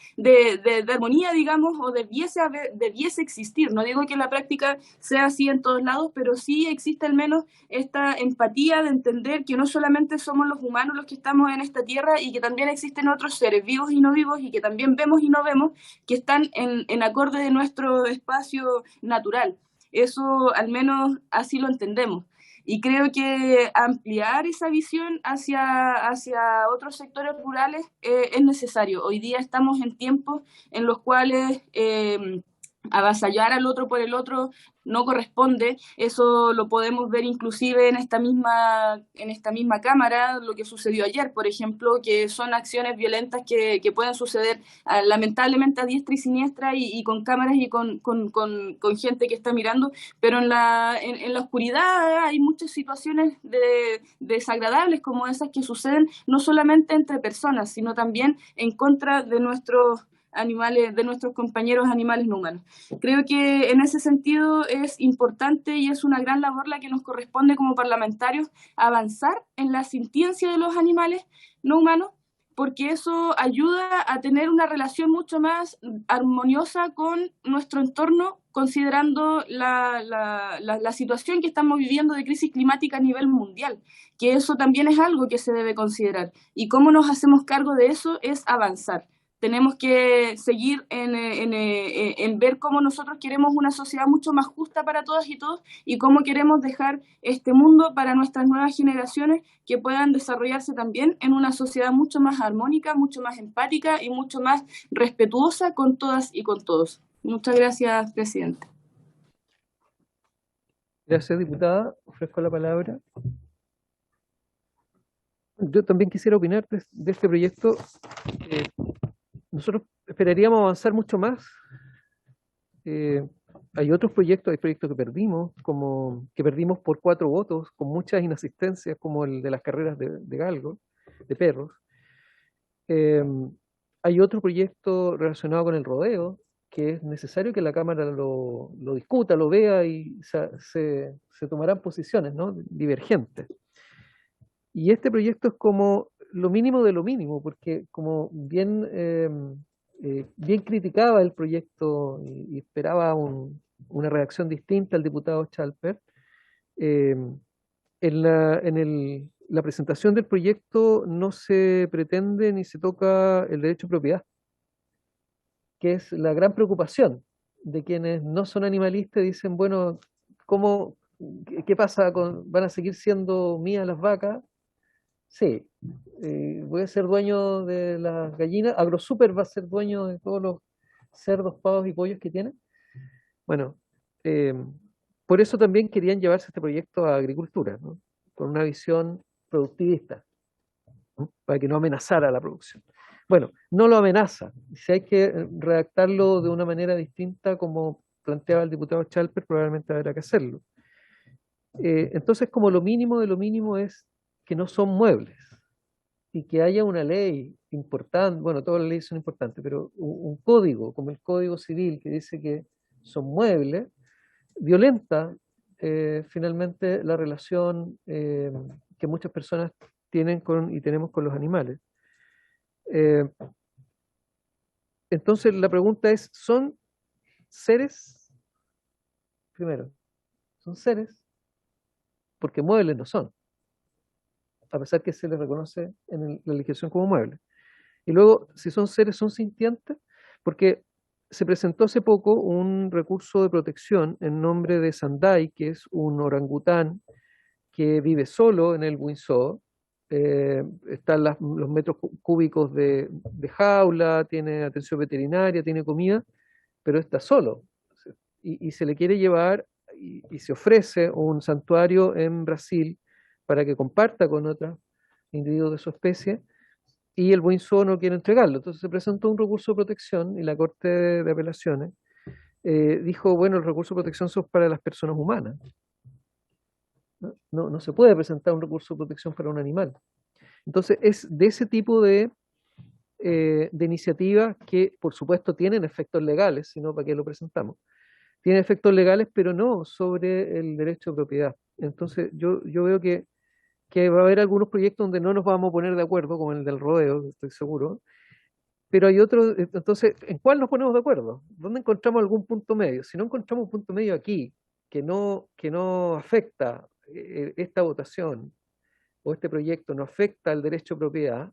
armonía, digamos, o debiese existir. No digo que la práctica sea así en todos lados, pero sí existe al menos esta empatía de entender que no solamente somos los humanos los que estamos en esta tierra, y que también existen otros seres vivos y no vivos, y que también vemos y no vemos, que están en acorde de nuestro espacio natural. Eso al menos así lo entendemos. Y creo que ampliar esa visión hacia otros sectores rurales es necesario. Hoy día estamos en tiempos en los cuales avasallar al otro por el otro no corresponde. Eso lo podemos ver inclusive en esta misma Cámara, lo que sucedió ayer, por ejemplo, que son acciones violentas que pueden suceder lamentablemente a diestra y siniestra, y con cámaras y con gente que está mirando, pero en la oscuridad hay muchas situaciones desagradables como esas que suceden no solamente entre personas, sino también en contra de nuestros animales, de nuestros compañeros animales no humanos. Creo que en ese sentido es importante y es una gran labor la que nos corresponde como parlamentarios, avanzar en la sintiencia de los animales no humanos, porque eso ayuda a tener una relación mucho más armoniosa con nuestro entorno, considerando la situación que estamos viviendo de crisis climática a nivel mundial, que eso también es algo que se debe considerar. Y cómo nos hacemos cargo de eso es avanzar. tenemos que seguir en ver cómo nosotros queremos una sociedad mucho más justa para todas y todos y cómo queremos dejar este mundo para nuestras nuevas generaciones que puedan desarrollarse también en una sociedad mucho más armónica, mucho más empática y mucho más respetuosa con todas y con todos. Muchas gracias, presidente. Gracias, diputada. Ofrezco la palabra. Yo también quisiera opinar de este proyecto. Nosotros esperaríamos avanzar mucho más. Hay otros proyectos, hay proyectos que perdimos por 4 votos, con muchas inasistencias, como el de las carreras de galgos, de perros. Hay otro proyecto relacionado con el rodeo, que es necesario que la Cámara lo discuta, lo vea y se tomarán posiciones, ¿no?, divergentes. Y este proyecto es como lo mínimo de lo mínimo, porque como bien criticaba el proyecto y esperaba una reacción distinta al diputado Chalper, en la presentación del proyecto no se pretende ni se toca el derecho de propiedad, que es la gran preocupación de quienes no son animalistas. Dicen, bueno, ¿qué pasa van a seguir siendo mías las vacas? Sí, voy a ser dueño de las gallinas. AgroSuper va a ser dueño de todos los cerdos, pavos y pollos que tiene. Bueno, por eso también querían llevarse este proyecto a agricultura, ¿no?, con una visión productivista, ¿no?, para que no amenazara la producción. Bueno, no lo amenaza. Si hay que redactarlo de una manera distinta, como planteaba el diputado Chalper, probablemente habrá que hacerlo. Entonces, como lo mínimo de lo mínimo es que no son muebles y que haya una ley importante, bueno, todas las leyes son importantes, pero un código, como el Código Civil, que dice que son muebles, violenta finalmente la relación que muchas personas tienen y tenemos con los animales. Entonces la pregunta es, ¿son seres? Primero, ¿son seres? Porque muebles no son, a pesar que se les reconoce en la legislación como muebles. Y luego, si son seres, ¿son sintientes? Porque se presentó hace poco un recurso de protección en nombre de Sandai, que es un orangután que vive solo en el Buinzó. Están los metros cúbicos de jaula, tiene atención veterinaria, tiene comida, pero está solo. Y se le quiere llevar y se ofrece un santuario en Brasil para que comparta con otros individuos de su especie, y el Buinzó no quiere entregarlo. Entonces se presentó un recurso de protección y la Corte de Apelaciones dijo, bueno, el recurso de protección son para las personas humanas. No se puede presentar un recurso de protección para un animal. Entonces es de ese tipo de iniciativas que, por supuesto, tienen efectos legales, si no, ¿para qué lo presentamos? Tienen efectos legales, pero no sobre el derecho de propiedad. Entonces yo veo que va a haber algunos proyectos donde no nos vamos a poner de acuerdo, como el del rodeo, estoy seguro, pero hay otros. Entonces, ¿en cuál nos ponemos de acuerdo? ¿Dónde encontramos algún punto medio? Si no encontramos un punto medio aquí, que no afecta esta votación o este proyecto, no afecta al derecho de propiedad,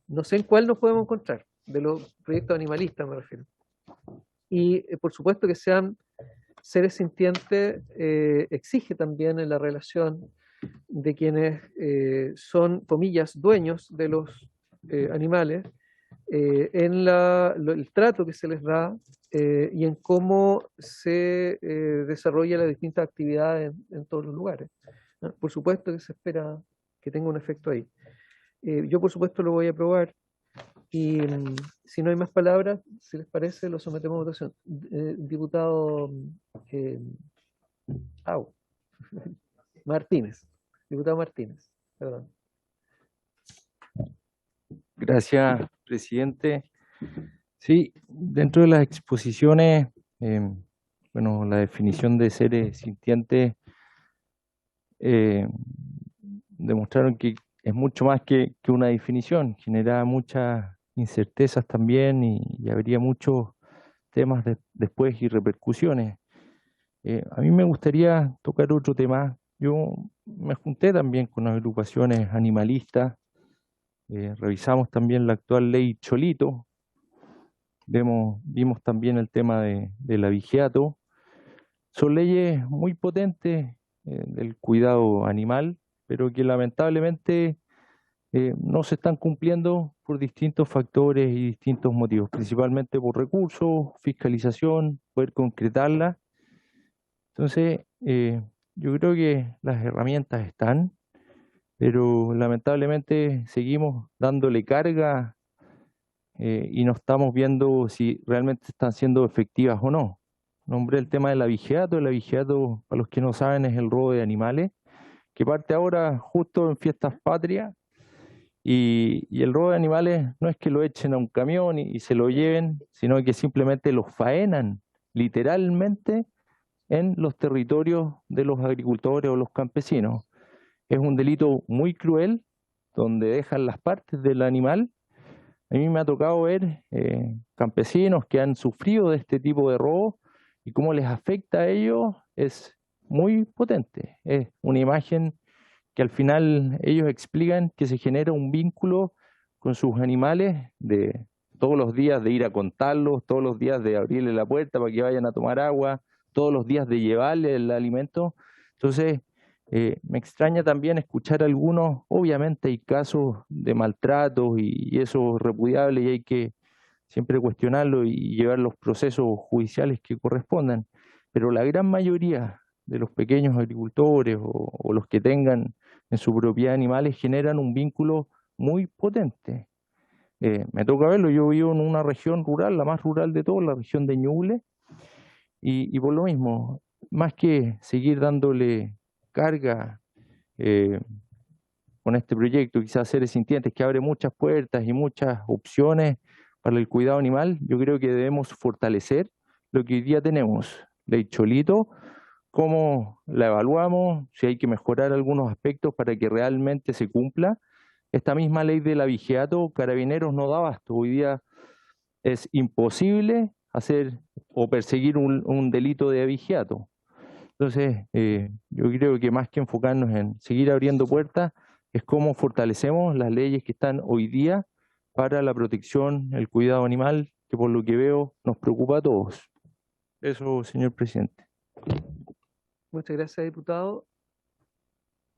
no sé en cuál nos podemos encontrar, de los proyectos animalistas me refiero. Y por supuesto que sean seres sintientes exige también en la relación de quienes son, comillas, dueños de los animales, en el trato que se les da y en cómo se desarrolla las distintas actividades en todos los lugares, ¿no? Por supuesto que se espera que tenga un efecto ahí. Yo por supuesto lo voy a aprobar. Y si no hay más palabras, si les parece, lo sometemos a votación. Diputado Martínez. Diputado Martínez, perdón. Gracias, presidente. Sí, dentro de las exposiciones, bueno, la definición de seres sintientes demostraron que es mucho más que una definición, genera muchas incertezas también y habría muchos temas después y repercusiones. A mí me gustaría tocar otro tema. Yo me junté también con agrupaciones animalistas revisamos también la actual ley Cholito, vimos también el tema del abigeato. Son leyes muy potentes del cuidado animal, pero que lamentablemente no se están cumpliendo por distintos factores y distintos motivos, principalmente por recursos, fiscalización, poder concretarla. Entonces, yo creo que las herramientas están, pero lamentablemente seguimos dándole carga y no estamos viendo si realmente están siendo efectivas o no. Nombré el tema del abigeato. El abigeato, para los que no saben, es el robo de animales, que parte ahora justo en fiestas patrias. Y el robo de animales no es que lo echen a un camión y se lo lleven, sino que simplemente los faenan literalmente en los territorios de los agricultores o los campesinos. Es un delito muy cruel, donde dejan las partes del animal. A mí me ha tocado ver campesinos que han sufrido de este tipo de robo y cómo les afecta a ellos es muy potente. Es una imagen que al final ellos explican que se genera un vínculo con sus animales de todos los días de ir a contarlos, todos los días de abrirle la puerta para que vayan a tomar agua, todos los días de llevarle el alimento. Entonces, me extraña también escuchar algunos. Obviamente hay casos de maltratos y eso es repudiable y hay que siempre cuestionarlo y llevar los procesos judiciales que correspondan, pero la gran mayoría de los pequeños agricultores o los que tengan en su propiedad animales generan un vínculo muy potente. Me toca verlo, yo vivo en una región rural, la más rural de todo, la región de Ñuble, y por lo mismo, más que seguir dándole carga con este proyecto, quizás Seres Sintientes, que abre muchas puertas y muchas opciones para el cuidado animal, yo creo que debemos fortalecer lo que hoy día tenemos. Ley Cholito, cómo la evaluamos, si hay que mejorar algunos aspectos para que realmente se cumpla. Esta misma ley del abigeato, Carabineros no da abasto. Hoy día es imposible hacer o perseguir un delito de abigeato. Entonces, yo creo que más que enfocarnos en seguir abriendo puertas, es cómo fortalecemos las leyes que están hoy día para la protección, el cuidado animal, que por lo que veo nos preocupa a todos. Eso, señor presidente. Muchas gracias, diputado.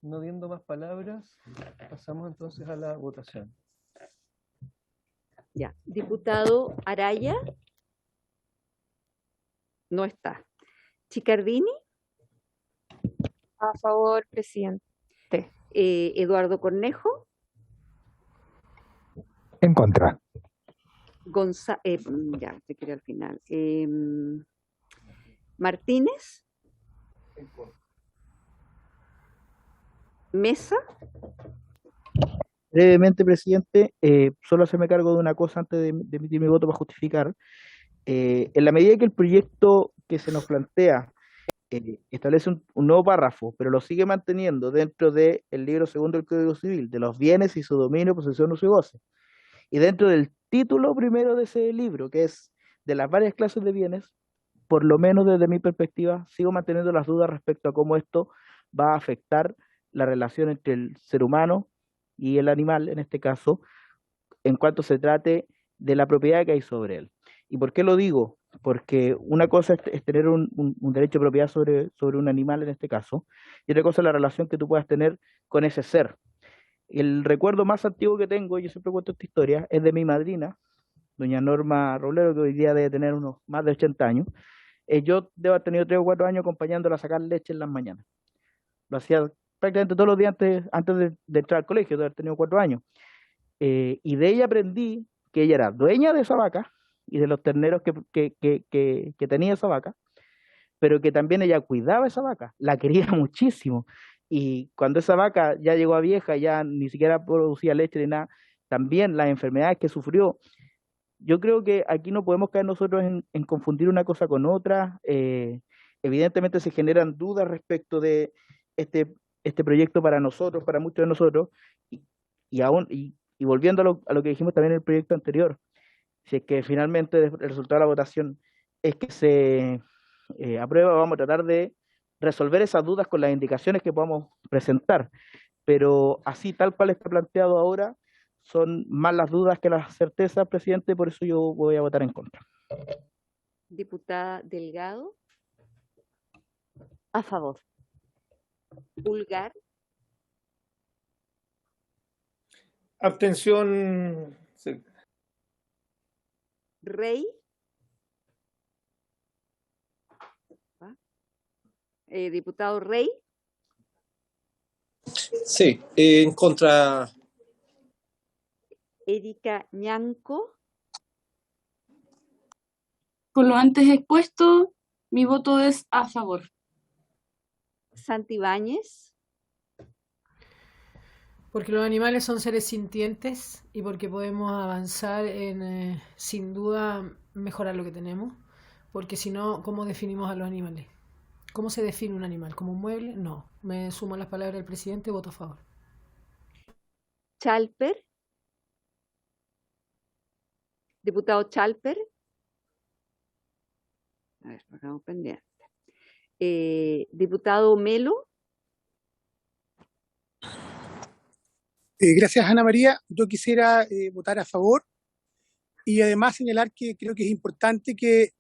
No viendo más palabras, pasamos entonces a la votación. Ya, diputado Araya. No está. Chicardini. A favor, presidente. Eduardo Cornejo. En contra. Ya, te quería al final. Martínez. Mesa. Brevemente, presidente, solo hacerme cargo de una cosa antes de emitir mi voto para justificar. En la medida que el proyecto que se nos plantea establece un nuevo párrafo, pero lo sigue manteniendo dentro del libro segundo del Código Civil, de los bienes y su dominio, posesión, uso y goce, y dentro del título primero de ese libro, que es de las varias clases de bienes, por lo menos desde mi perspectiva, sigo manteniendo las dudas respecto a cómo esto va a afectar la relación entre el ser humano y el animal, en este caso, en cuanto se trate de la propiedad que hay sobre él. ¿Y por qué lo digo? Porque una cosa es tener un derecho de propiedad sobre un animal en este caso, y otra cosa es la relación que tú puedas tener con ese ser. El recuerdo más antiguo que tengo, yo siempre cuento esta historia, es de mi madrina, doña Norma Roblero, que hoy día debe tener unos más de 80 años. Yo debo haber tenido 3 o 4 años acompañándola a sacar leche en las mañanas. Lo hacía prácticamente todos los días antes de entrar al colegio, de haber tenido 4 años. Y de ella aprendí que ella era dueña de esa vaca y de los terneros que tenía esa vaca, pero que también ella cuidaba esa vaca, la quería muchísimo. Y cuando esa vaca ya llegó a vieja, ya ni siquiera producía leche ni nada, también las enfermedades que sufrió. Yo creo que aquí no podemos caer nosotros en confundir una cosa con otra. Evidentemente se generan dudas respecto de este proyecto para nosotros, para muchos de nosotros, y volviendo a lo que dijimos también en el proyecto anterior, si es que finalmente el resultado de la votación es que se aprueba, vamos a tratar de resolver esas dudas con las indicaciones que podamos presentar, pero así tal cual está planteado ahora, son más las dudas que las certezas, presidente, por eso yo voy a votar en contra. Diputada Delgado. A favor. Pulgar. Abstención. Sí. Rey. Diputado Rey. Sí, en contra. Erika Ñanco. Por lo antes expuesto, mi voto es a favor. Santibáñez. Porque los animales son seres sintientes y porque podemos avanzar en, sin duda, mejorar lo que tenemos. Porque si no, ¿cómo definimos a los animales? ¿Cómo se define un animal? ¿Como un mueble? No. Me sumo a las palabras del presidente, voto a favor. Chalper. Diputado Chalper. A ver, estamos pendientes. Diputado Melo. Gracias, Ana María. Yo quisiera votar a favor y además señalar que creo que es importante que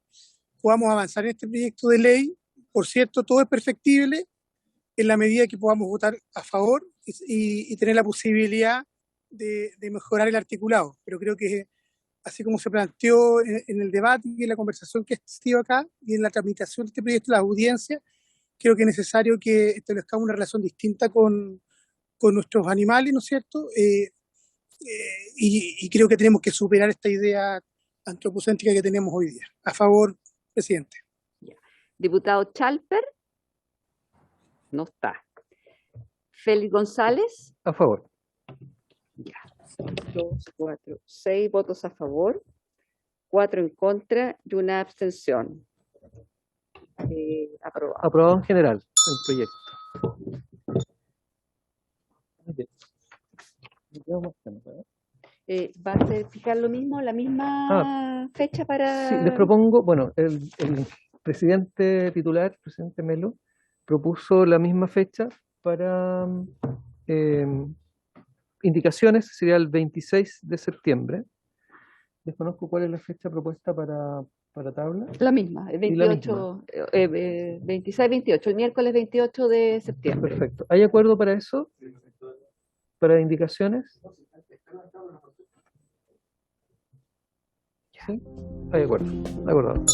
podamos avanzar en este proyecto de ley. Por cierto, todo es perfectible en la medida que podamos votar a favor y tener la posibilidad de mejorar el articulado. Pero creo que así como se planteó en el debate y en la conversación que ha existido acá y en la tramitación de este proyecto, las audiencias, creo que es necesario que establezcamos una relación distinta con nuestros animales, ¿no es cierto? Y creo que tenemos que superar esta idea antropocéntrica que tenemos hoy día. A favor, presidente. Diputado Chalper. No está. Félix González. A favor. Ya. 2, 4, 6 votos a favor, 4 en contra y una abstención. Aprobado. Aprobado en general el proyecto. ¿Va a certificar lo mismo, la misma fecha para...? Sí, les propongo, bueno, el presidente titular, el presidente Melo, propuso la misma fecha para indicaciones, sería el 26 de septiembre. Desconozco cuál es la fecha propuesta para tabla. La misma, el 28, 26-28, el miércoles 28 de septiembre. Perfecto. ¿Hay acuerdo para eso? ¿Para indicaciones? ¿Sí? Hay acuerdo. Acordado.